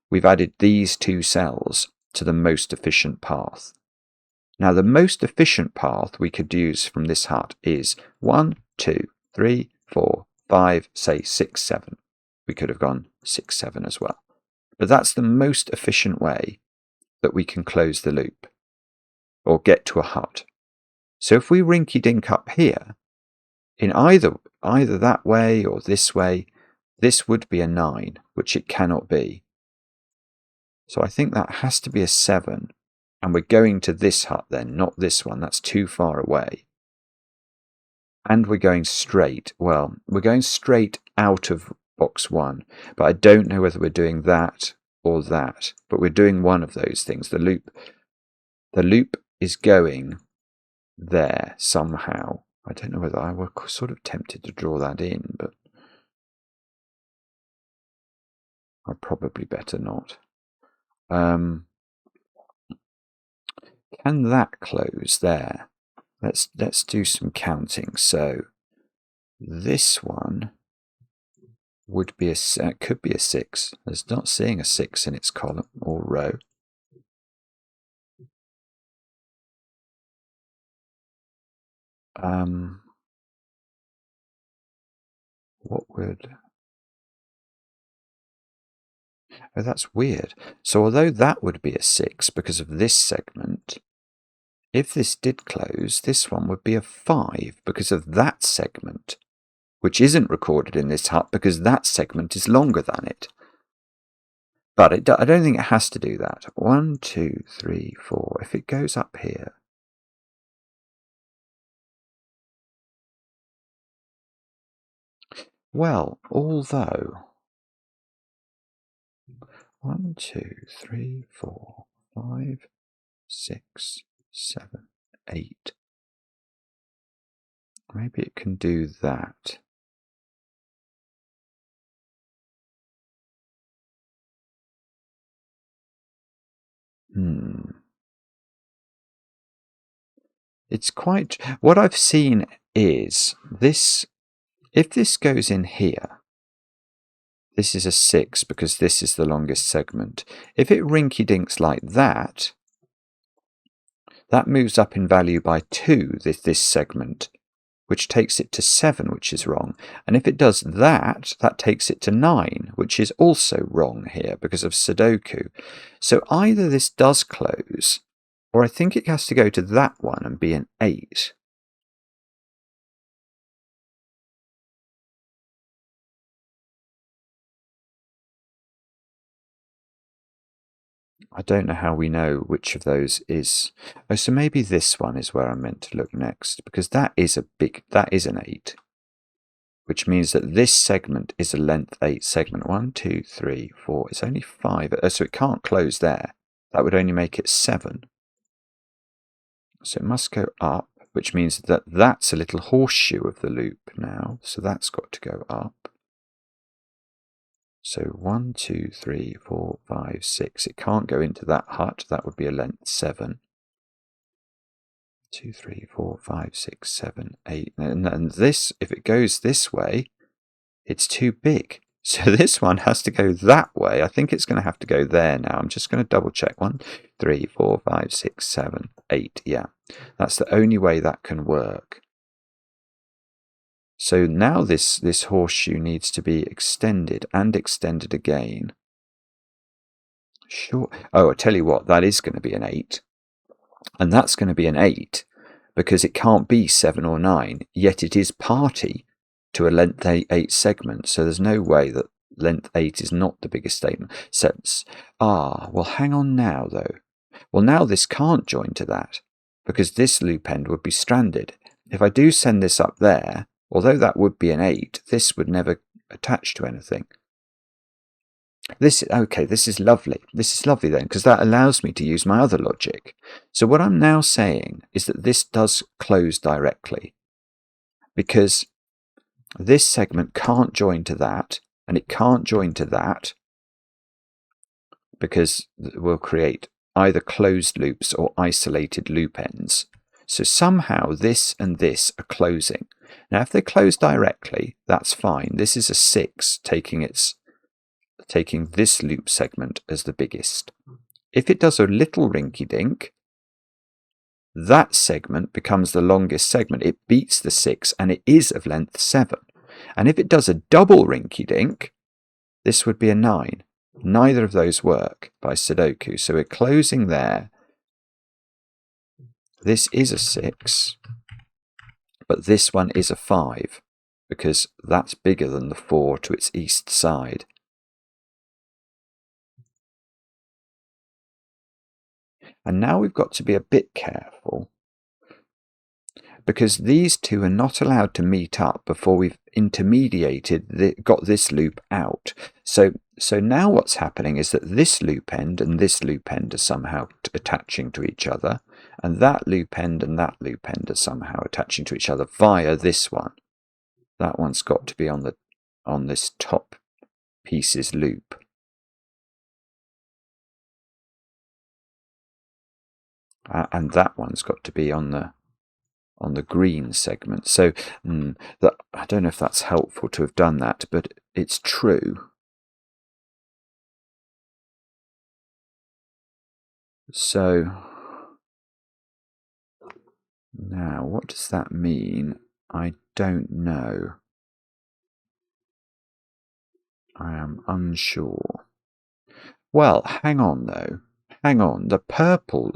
we've added these 2 cells to the most efficient path. Now, the most efficient path we could use from this hut is 1, 2, 3, 4, 5, say 6, 7. We could have gone 6, 7 as well. But that's the most efficient way that we can close the loop or get to a hut. So if we rinky-dink up here, in either that way or this way, this would be a 9, which it cannot be. So I think that has to be a 7. And we're going to this hut then, not this one. That's too far away. And we're going straight. Well, we're going straight out of box 1. But I don't know whether we're doing that or that. But we're doing one of those things. The loop is going there somehow. I don't know whether I were sort of tempted to draw that in, but I probably better not. Can that close there? Let's do some counting. So this one would be could be a 6. There's not seeing a 6 in its column or row. What would... Oh, that's weird. So although that would be a 6 because of this segment, if this did close, this one would be a 5 because of that segment, which isn't recorded in this hut because that segment is longer than it. But I don't think it has to do that. 1, 2, 3, 4. If it goes up here, well, although 1, 2, 3, 4, 5, 6, 7, 8. Maybe it can do that. It's quite... What I've seen is this... If this goes in here, this is a 6 because this is the longest segment. If it rinky-dinks like that, that moves up in value by 2, this segment, which takes it to 7, which is wrong. And if it does that, that takes it to 9, which is also wrong here because of Sudoku. So either this does close, or I think it has to go to that one and be an 8. I don't know how we know which of those is... Oh, so maybe this one is where I'm meant to look next, because that is an 8, which means that this segment is a length 8 segment. 1, 2, 3, 4. It's only 5, so it can't close there. That would only make it 7. So it must go up, which means that that's a little horseshoe of the loop now. So that's got to go up. So 1, 2, 3, 4, 5, 6. It can't go into that hut. That would be a length 7. 2, 3, 4, 5, 6, 7, 8. And this, if it goes this way, it's too big. So this one has to go that way. I think it's going to have to go there now. I'm just going to double check. 1, 3, 4, 5, 6, 7, 8. Yeah, that's the only way that can work. So now this horseshoe needs to be extended and extended again. Sure. Oh, I tell you what, that is going to be an 8. And that's going to be an 8 because it can't be 7 or 9, yet it is party to a length 8 segment. So there's no way that length 8 is not the biggest sense. Well, hang on now, though. Well, now this can't join to that because this loop end would be stranded. If I do send this up there, although that would be an 8, this would never attach to anything. This is lovely. This is lovely then, because that allows me to use my other logic. So what I'm now saying is that this does close directly, because this segment can't join to that, and it can't join to that, because we'll create either closed loops or isolated loop ends. So somehow this and this are closing. Now, if they close directly, that's fine. This is a 6 taking this loop segment as the biggest. If it does a little rinky-dink, that segment becomes the longest segment. It beats the 6 and it is of length 7. And if it does a double rinky-dink, this would be a 9. Neither of those work by Sudoku. So we're closing there. This is a 6, but this one is a 5 because that's bigger than the 4 to its east side. And now we've got to be a bit careful because these two are not allowed to meet up before we've got this loop out. So now what's happening is that this loop end and this loop end are somehow attaching to each other, and that loop end and that loop end are somehow attaching to each other via this one. That one's got to be on this top piece's loop. And that one's got to be on the green segment. So I don't know if that's helpful to have done that, but it's true. So now what does that mean? I don't know. I am unsure. Well, hang on though. Hang on. The purple.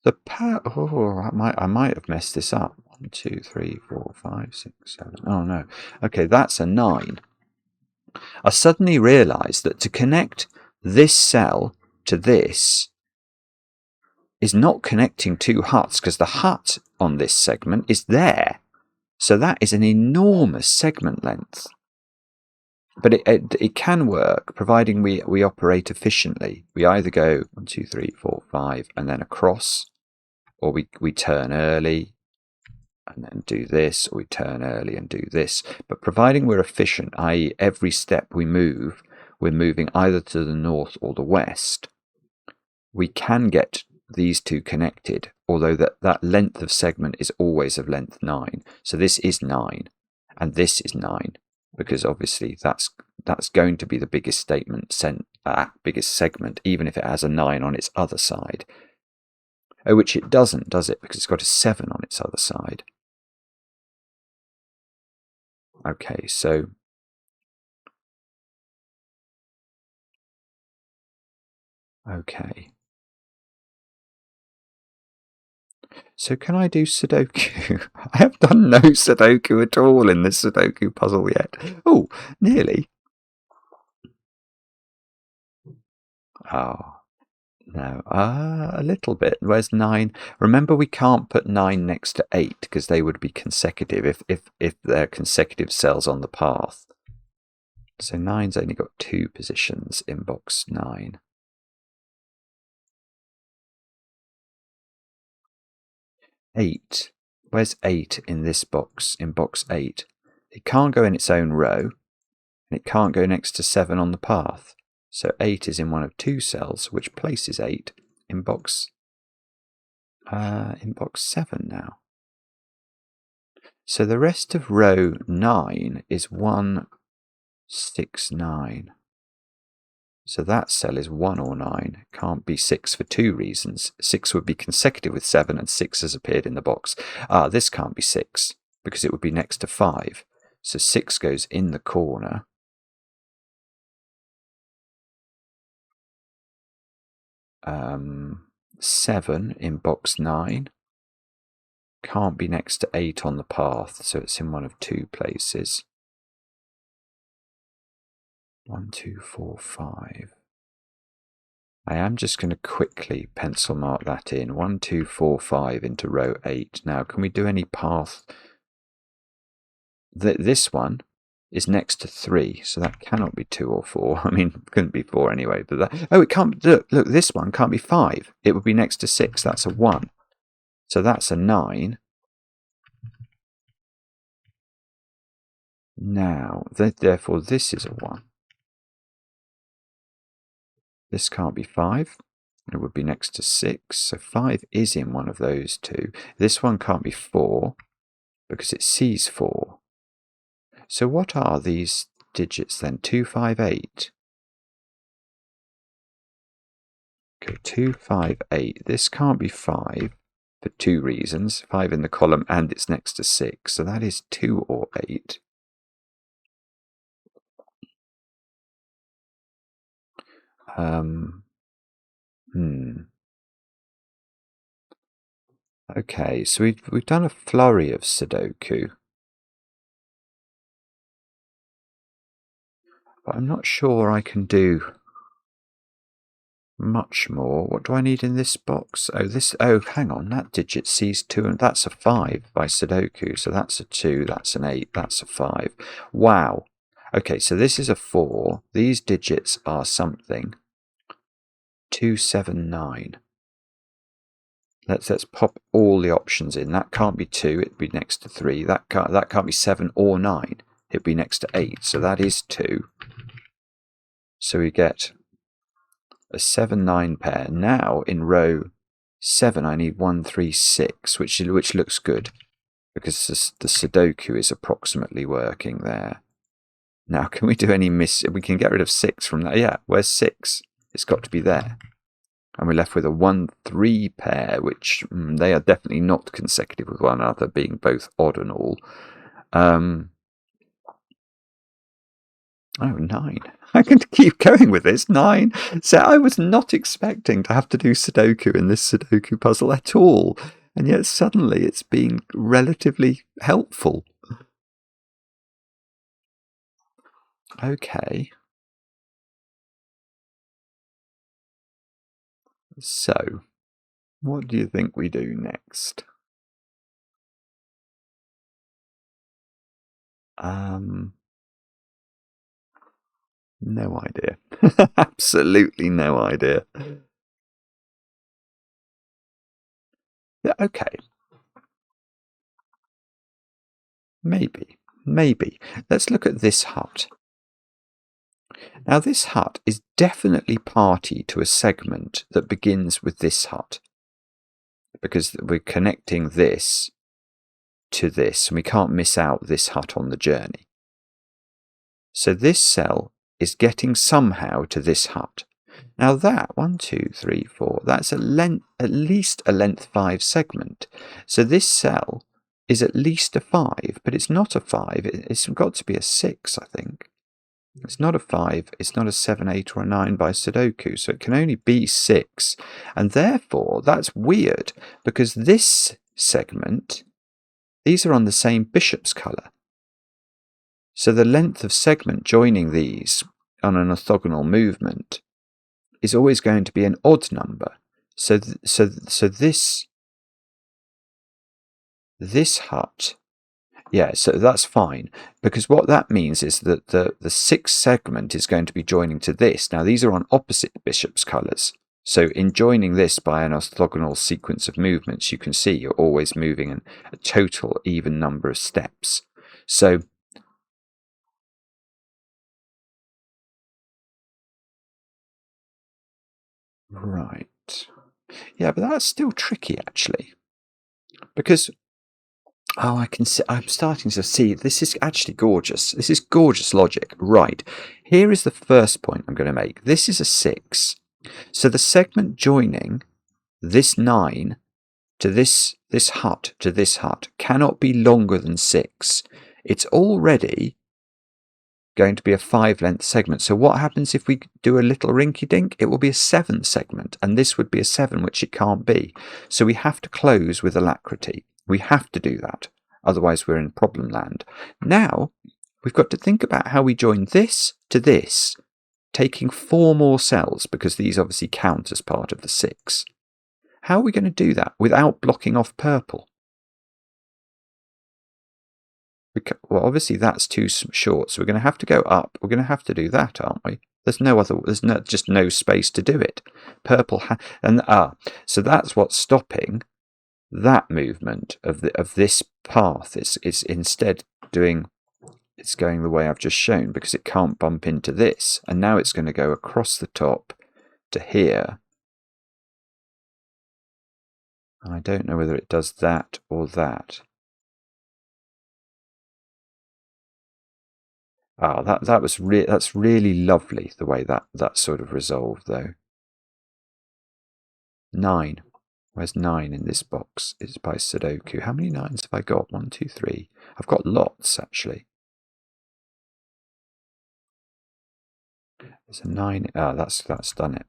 I might have messed this up. 1, 2, 3, 4, 5, 6, 7. Oh no. Okay, that's a 9. I suddenly realised that to connect this cell to this is not connecting two huts, because the hut on this segment is there. So that is an enormous segment length. But it can work, providing we operate efficiently. We either go 1, 2, 3, 4, 5, and then across, or we turn early and then do this, or we turn early and do this. But providing we're efficient, i.e. every step we move, we're moving either to the north or the west, we can get these two connected, although that length of segment is always of length 9. So this is 9, and this is 9, because obviously that's going to be the biggest biggest segment, even if it has a 9 on its other side. Which it doesn't, does it? Because it's got a 7 on its other side. Okay, so okay. So can I do Sudoku? I have done no Sudoku at all in this Sudoku puzzle yet. Oh, nearly. Oh, no. A little bit. Where's 9? Remember, we can't put 9 next to 8 because they would be consecutive if they're consecutive cells on the path. So 9's only got 2 positions in box 9. 8. Where's 8 in this box, in box 8? It can't go in its own row, and it can't go next to 7 on the path. So 8 is in one of 2 cells, which places 8 in box 7 now. So the rest of row 9 is 1, 6, 9. So that cell is 1 or 9. It can't be 6 for 2 reasons. 6 would be consecutive with 7, and 6 has appeared in the box. This can't be 6, because it would be next to 5. So 6 goes in the corner. Um, 7 in box 9. Can't be next to 8 on the path, so it's in one of 2 places. 1, 2, 4, 5. I am just going to quickly pencil mark that in. 1, 2, 4, 5 into row 8. Now, can we do any path? This one is next to 3, so that cannot be 2 or 4. I mean, it couldn't be 4 anyway. But it can't. Look, this one can't be 5. It would be next to 6. That's a 1. So that's a 9. Now, therefore, this is a 1. This can't be 5. It would be next to 6. So 5 is in one of those 2. This one can't be 4 because it sees 4. So what are these digits then? 2, 5, 8. Okay, 2, 5, 8. This can't be 5 for 2 reasons. 5 in the column and it's next to 6. So that is 2 or 8. Okay, so we've done a flurry of Sudoku, but I'm not sure I can do much more. What do I need in this box? Oh, hang on, that digit sees 2, and that's a 5 by Sudoku, so that's a 2, that's an 8, that's a 5. Wow. Okay, so this is a 4. These digits are something. 2, 7, 9. Let's pop all the options in. That can't be 2, it'd be next to 3. That can't be 7 or 9. It'd be next to 8, so that is 2. So we get a 7, 9 pair. Now in row 7 I need 1, 3, 6, which looks good because the Sudoku is approximately working there. Now can we do any we can get rid of 6 from that. Yeah, where's 6? It's got to be there. And we're left with a 1, 3 pair, which they are definitely not consecutive with one another, being both odd and all. Oh, 9. I can keep going with this. 9. So I was not expecting to have to do Sudoku in this Sudoku puzzle at all. And yet suddenly it's being relatively helpful. Okay. So, what do you think we do next? No idea. Absolutely no idea. Yeah, okay. Maybe. Let's look at this hut. Now this hut is definitely party to a segment that begins with this hut, because we're connecting this to this, and we can't miss out this hut on the journey. So this cell is getting somehow to this hut. Now that 1, 2, 3, 4, that's at least a length 5 segment. So this cell is at least a 5, but it's not a 5. It's got to be a 6, I think. It's not a 5, it's not a 7, 8, or a 9 by Sudoku, so it can only be 6. And therefore, that's weird, because this segment, these are on the same bishop's colour. So the length of segment joining these on an orthogonal movement is always going to be an odd number. So this hut, yeah, so that's fine, because what that means is that the 6th segment is going to be joining to this. Now these are on opposite bishop's colours, so in joining this by an orthogonal sequence of movements, you can see you're always moving in a total even number of steps. So right, yeah, but that's still tricky actually, because I can see, I'm starting to see, this is actually gorgeous. This is gorgeous logic. Right, here is the first point I'm going to make. This is a 6. So the segment joining this 9 to this hut to this hut cannot be longer than 6. It's already going to be a 5-length segment. So what happens if we do a little rinky-dink? It will be a 7 segment, and this would be a 7, which it can't be. So we have to close with alacrity. We have to do that. Otherwise, we're in problem land. Now, we've got to think about how we join this to this, taking 4 more cells, because these obviously count as part of the 6. How are we going to do that without blocking off purple? Well, obviously that's too short, so we're going to have to go up. We're going to have to do that, aren't we? There's just no space to do it. Purple so that's what's stopping that movement of this path. It's instead it's going the way I've just shown, because it can't bump into this, and now it's going to go across the top to here. And I don't know whether it does that or that. Oh, that's really lovely, the way that sort of resolved, though. 9. Where's 9 in this box? It's by Sudoku. How many 9s have I got? 1, 2, 3. I've got lots, actually. There's a 9. Oh, that's done it.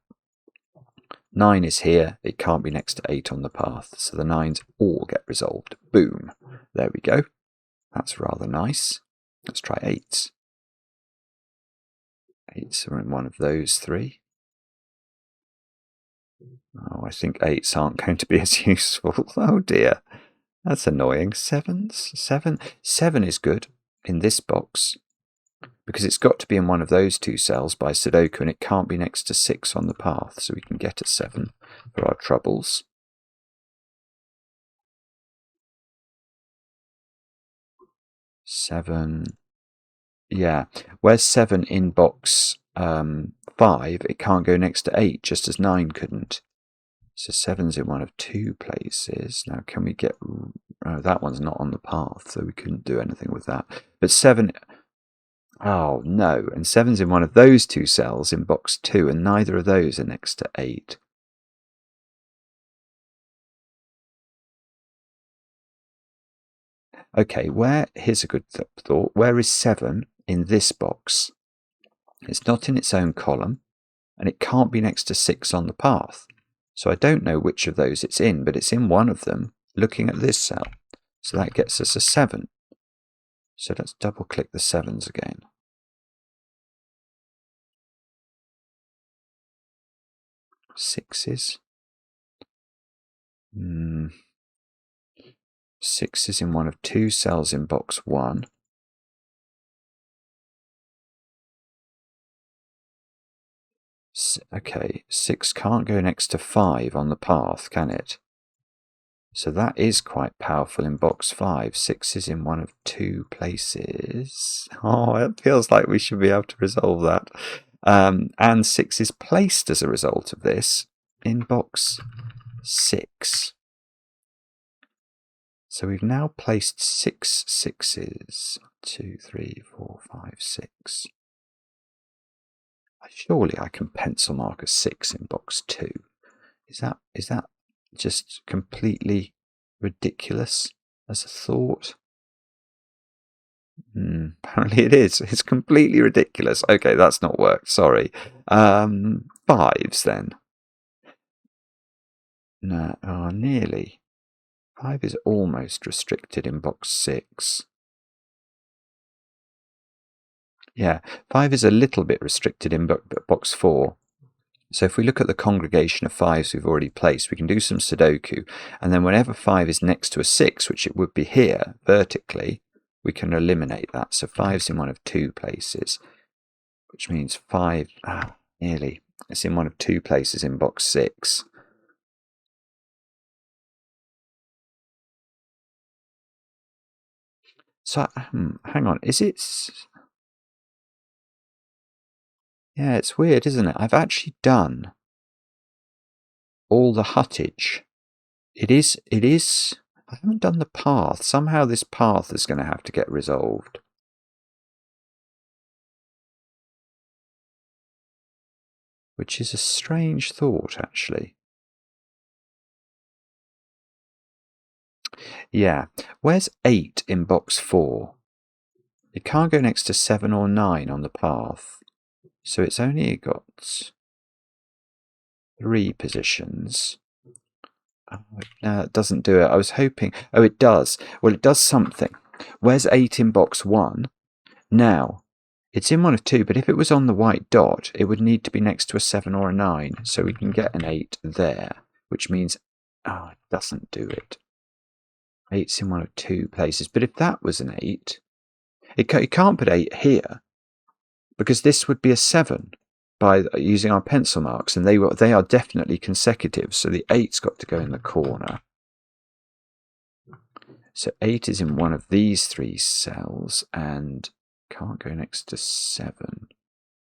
9 is here. It can't be next to 8 on the path. So the 9s all get resolved. Boom. There we go. That's rather nice. Let's try 8s. 8s are in one of those 3. Oh, I think 8s aren't going to be as useful. Oh dear. That's annoying. 7s? 7 is good in this box because it's got to be in one of those 2 cells by Sudoku, and it can't be next to 6 on the path, so we can get a 7 for our troubles. 7. Yeah. Where's 7 in box 5? It can't go next to 8, just as 9 couldn't. So 7's in one of 2 places. Now, can we get... Oh, that one's not on the path, so we couldn't do anything with that. But 7... Oh, no. And 7's in one of those 2 cells in box 2, and neither of those are next to 8. Okay, here's a good thought. Where is 7 in this box? It's not in its own column, and it can't be next to 6 on the path. So I don't know which of those it's in, but it's in one of them, looking at this cell. So that gets us a 7. So let's double click the 7s again. Sixes. 6 is in one of 2 cells in box 1. Okay, 6 can't go next to 5 on the path, can it? So that is quite powerful in box 5. 6 is in one of 2 places. Oh, it feels like we should be able to resolve that. And 6 is placed as a result of this in box 6. So we've now placed 6 6s. 2, 3, 4, 5, 6. Surely I can pencil mark a 6 in box 2. Is that just completely ridiculous as a thought? Apparently it is. It's completely ridiculous. Okay, that's not worked. Sorry. 5s then. No, nearly. 5 is almost restricted in box 6. Yeah, 5 is a little bit restricted in box 4. So if we look at the congregation of 5s we've already placed, we can do some Sudoku, and then whenever 5 is next to a 6, which it would be here, vertically, we can eliminate that. So 5's in one of 2 places, which means 5, nearly, it's in one of 2 places in box 6. So, hang on, is it... Yeah, it's weird, isn't it? I've actually done all the huttage. It is... I haven't done the path. Somehow this path is going to have to get resolved. Which is a strange thought, actually. Yeah. Where's 8 in box 4? It can't go next to 7 or 9 on the path. So it's only got 3 positions. No, it doesn't do it. I was hoping... Oh, it does. Well, it does something. Where's 8 in box 1? Now, it's in one of 2, but if it was on the white dot, it would need to be next to a 7 or a 9. So we can get an 8 there, which means... Oh, it doesn't do it. 8's in one of 2 places. But if that was an 8, it can't put 8 here, because this would be a 7 by using our pencil marks, and they are definitely consecutive, so the 8's got to go in the corner. So 8 is in one of these 3 cells and can't go next to 7.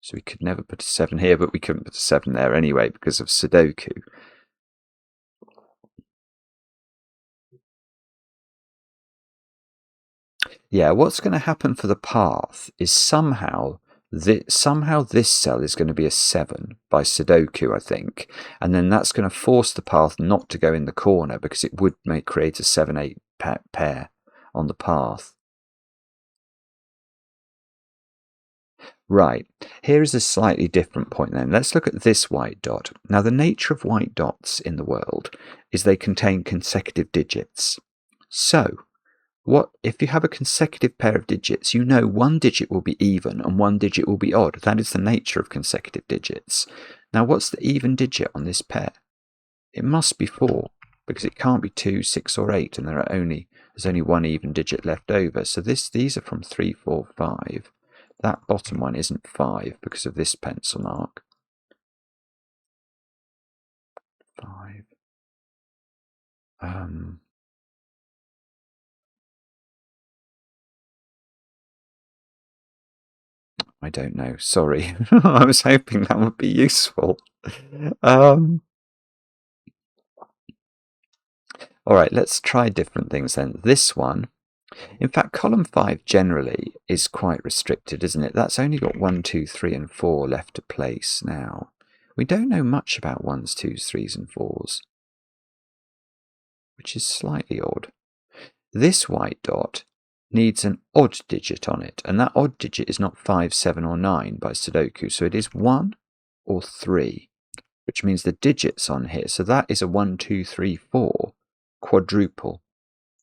So we could never put a 7 here, but we couldn't put a 7 there anyway because of Sudoku. Yeah, what's going to happen for the path is somehow this cell is going to be a 7 by Sudoku, I think, and then that's going to force the path not to go in the corner because it would create a 7-8 pair on the path. Right, here is a slightly different point then. Let's look at this white dot. Now, the nature of white dots in the world is they contain consecutive digits. So, what if you have a consecutive pair of digits, you know one digit will be even and one digit will be odd. That is the nature of consecutive digits. Now, what's the even digit on this pair? It must be 4, because it can't be 2, 6, or 8, and there's only one even digit left over. So these are from 3, 4, 5. That bottom one isn't 5 because of this pencil mark. 5. I don't know. Sorry. I was hoping that would be useful. All right, let's try different things then. This one, in fact, column 5 generally is quite restricted, isn't it? That's only got 1, 2, 3, and 4 left to place now. We don't know much about 1s, 2s, 3s, and 4s, which is slightly odd. This white dot needs an odd digit on it, and that odd digit is not 5, 7, or 9 by Sudoku, so it is 1 or 3, which means the digits on here, so that is a 1, 2, 3, 4 quadruple.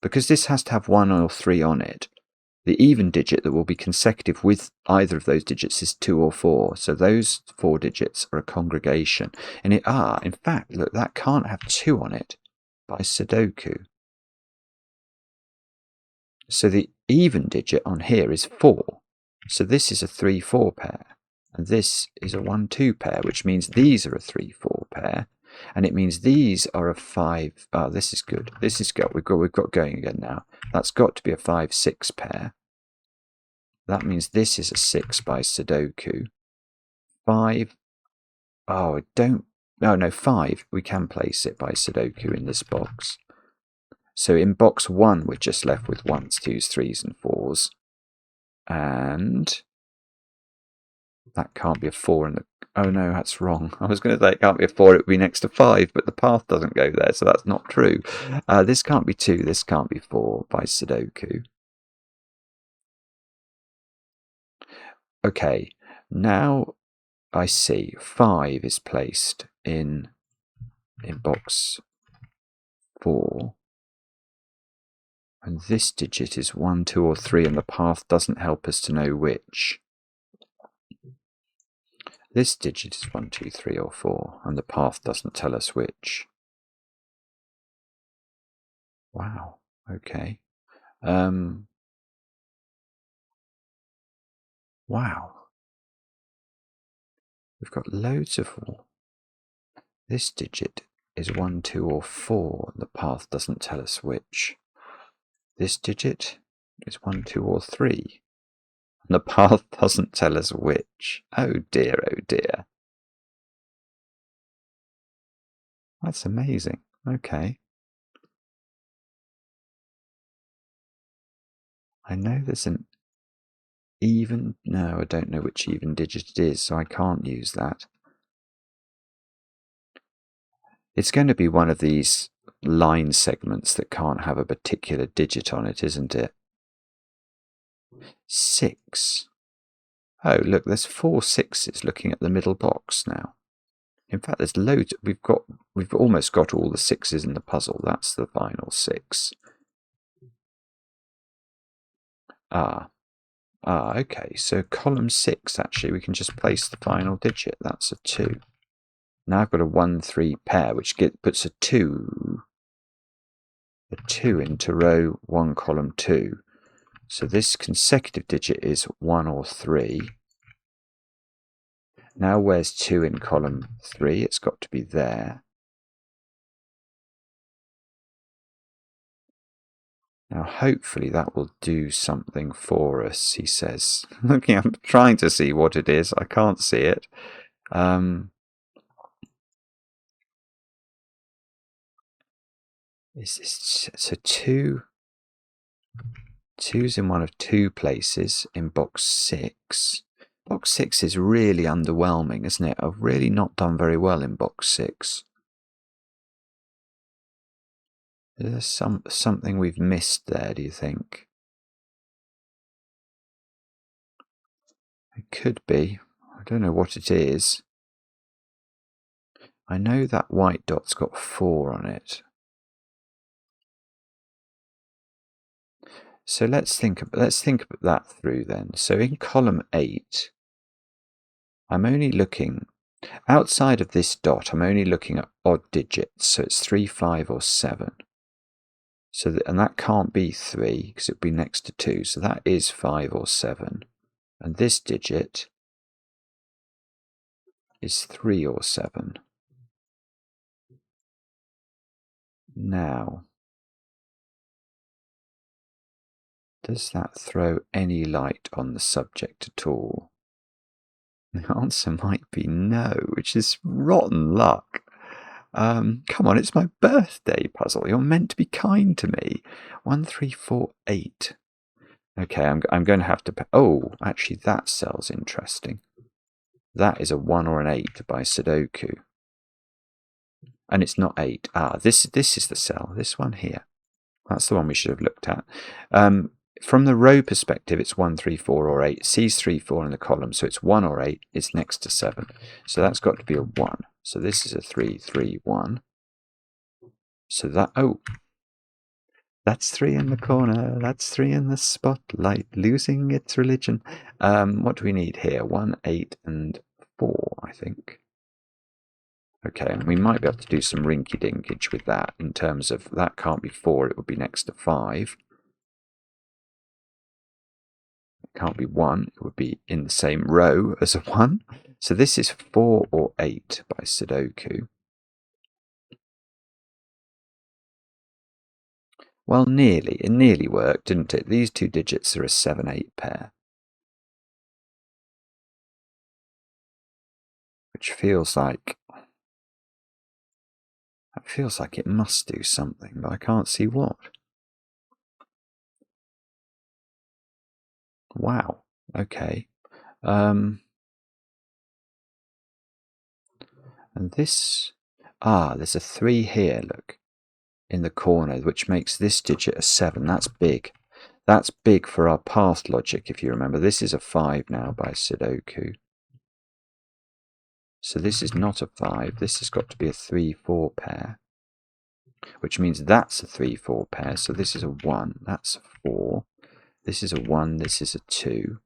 Because this has to have 1 or 3 on it, the even digit that will be consecutive with either of those digits is 2 or 4, so those 4 digits are a congregation. And in fact, look, that can't have 2 on it by Sudoku. So the even digit on here is 4. So this is a 3-4 pair. And this is a 1-2 pair, which means these are a 3-4 pair. And it means these are a 5. Oh, this is good. This is good. We've got going again now. That's got to be a 5-6 pair. That means this is a 6 by Sudoku. 5. Oh, don't. No, 5. We can place it by Sudoku in this box. So in box 1, we're just left with 1s, 2s, 3s, and 4s. And that can't be a 4 in the... Oh no, that's wrong. I was going to say it can't be a 4, it would be next to 5, but the path doesn't go there, so that's not true. This can't be 2, this can't be 4 by Sudoku. Okay, now I see 5 is placed in box 4. And this digit is 1, 2, or 3, and the path doesn't help us to know which. This digit is 1, 2, 3, or 4, and the path doesn't tell us which. Wow, okay. Wow. We've got loads of... This digit is 1, 2, or 4, and the path doesn't tell us which. This digit is 1, 2, or 3, and the path doesn't tell us which. Oh dear, oh dear. That's amazing. Okay. I know there's an even... No, I don't know which even digit it is, so I can't use that. It's going to be one of these line segments that can't have a particular digit on it, isn't it? 6. Oh, look, there's 4 6s looking at the middle box now. In fact, there's loads. We've almost got all the 6s in the puzzle. That's the final 6. Okay. So column 6, actually, we can just place the final digit. That's a 2. Now I've got a 1, 3 pair, which puts a 2 into row 1, column 2. So this consecutive digit is 1 or 3. Now where's 2 in column 3? It's got to be there. Now hopefully that will do something for us, he says. Looking, I'm trying to see what it is. I can't see it. Is this so 2's in one of 2 places in box 6. Box 6 is really underwhelming, isn't it? I've really not done very well in box 6. Is there something we've missed there, do you think? It could be. I don't know what it is. I know that white dot's got 4 on it. So let's think that through then. So in column 8, I'm only looking outside of this dot. I'm only looking at odd digits. So it's 3, 5, or 7. So and that can't be 3 because it would be next to 2. So that is 5 or 7. And this digit is 3 or 7. Now, does that throw any light on the subject at all? The answer might be no, which is rotten luck. Come on, it's my birthday puzzle. You're meant to be kind to me. 1, 3, 4, 8. Okay, I'm going to have to... Oh, actually, that cell's interesting. That is a 1 or an 8 by Sudoku. And it's not 8. Ah, this is the cell. This one here. That's the one we should have looked at. From the row perspective, it's 1, 3, 4, or 8. C's 3, 4 in the column, so it's 1 or 8. It's next to 7. So that's got to be a 1. So this is a 3, 3, 1. So that... Oh, that's 3 in the corner. That's 3 in the spotlight, losing its religion. What do we need here? 1, 8, and 4, I think. Okay, and we might be able to do some rinky-dinkage with that in terms of that can't be 4, it would be next to 5. It can't be 1, it would be in the same row as a 1. So this is 4 or 8 by Sudoku. Well, nearly. It nearly worked, didn't it? These two digits are a 7-8 pair. Which feels like... It feels like it must do something, but I can't see what. Wow. Okay. And this... Ah, there's a 3 here, look. In the corner, which makes this digit a 7. That's big. That's big for our path logic, if you remember. This is a 5 now by Sudoku. So this is not a 5. This has got to be a 3, 4 pair. Which means that's a 3, 4 pair. So this is a 1. That's a 4. This is a 1. This is a 2.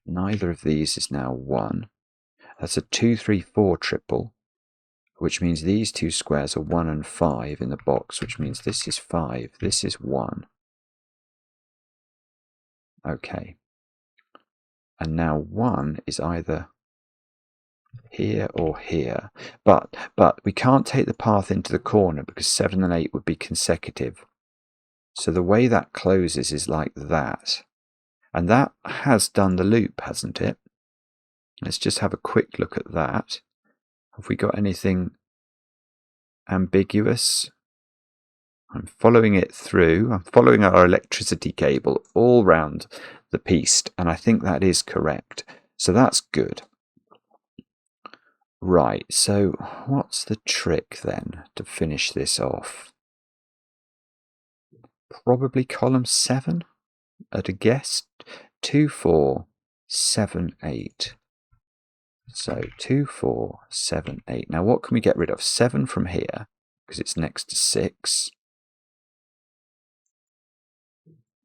Neither of these is now 1. That's a 2, 3, 4 triple. Which means these two squares are 1 and 5 in the box. Which means this is 5. This is 1. Okay. And now 1 is either here or here. But we can't take the path into the corner because 7 and 8 would be consecutive. So the way that closes is like that. And that has done the loop, hasn't it? Let's just have a quick look at that. Have we got anything ambiguous? I'm following it through. I'm following our electricity cable all round the piece, and I think that is correct. So that's good. Right, so what's the trick then to finish this off? Probably column 7 at a guess. 2, 4, 7, 8. So 2, 4, 7, 8. Now what can we get rid of? 7 from here, because it's next to 6.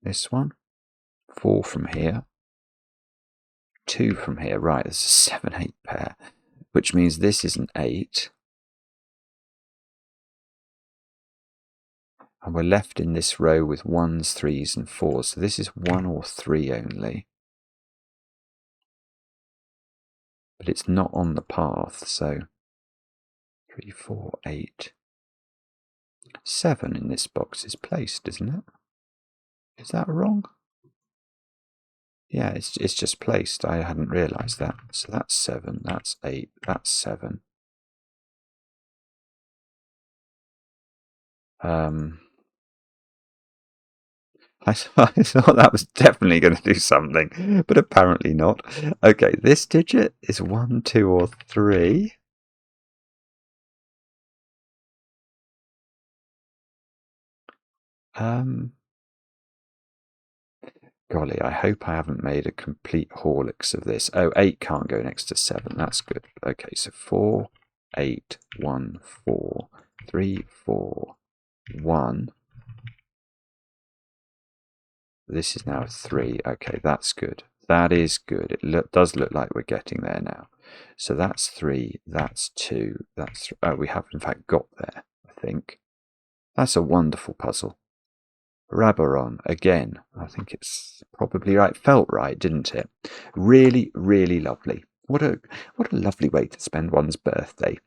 This one. 4 from here. 2 from here. Right, there's a 7, 8 pair, which means this is an 8. And we're left in this row with 1s, 3s, and 4s. So this is 1 or 3 only. But it's not on the path, so 3, 4, 8. 7 in this box is placed, isn't it? Is that wrong? Yeah, it's just placed. I hadn't realised that. So that's 7, that's 8, that's 7. I thought that was definitely going to do something, but apparently not. Okay, this digit is 1, 2, or 3. Golly, I hope I haven't made a complete horlicks of this. Oh, 8 can't go next to 7. That's good. Okay, so 4, 8, 1, 4, 3, 4, 1. This is now a 3. Okay, that's good. That is good. It does look like we're getting there now. So that's 3, that's 2, that's... Oh, we have in fact got there, I think. That's a wonderful puzzle. Rabaron, again, I think it's probably right. Felt right, didn't it? Really, really lovely. What a lovely way to spend one's birthday.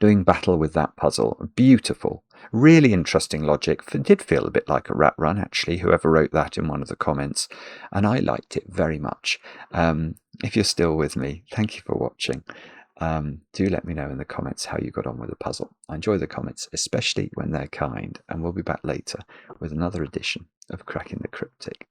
Doing battle with that puzzle. Beautiful. Really interesting logic. It did feel a bit like a rat run, actually, whoever wrote that in one of the comments. And I liked it very much. If you're still with me, thank you for watching. Do let me know in the comments how you got on with the puzzle. I enjoy the comments, especially when they're kind. And we'll be back later with another edition of Cracking the Cryptic.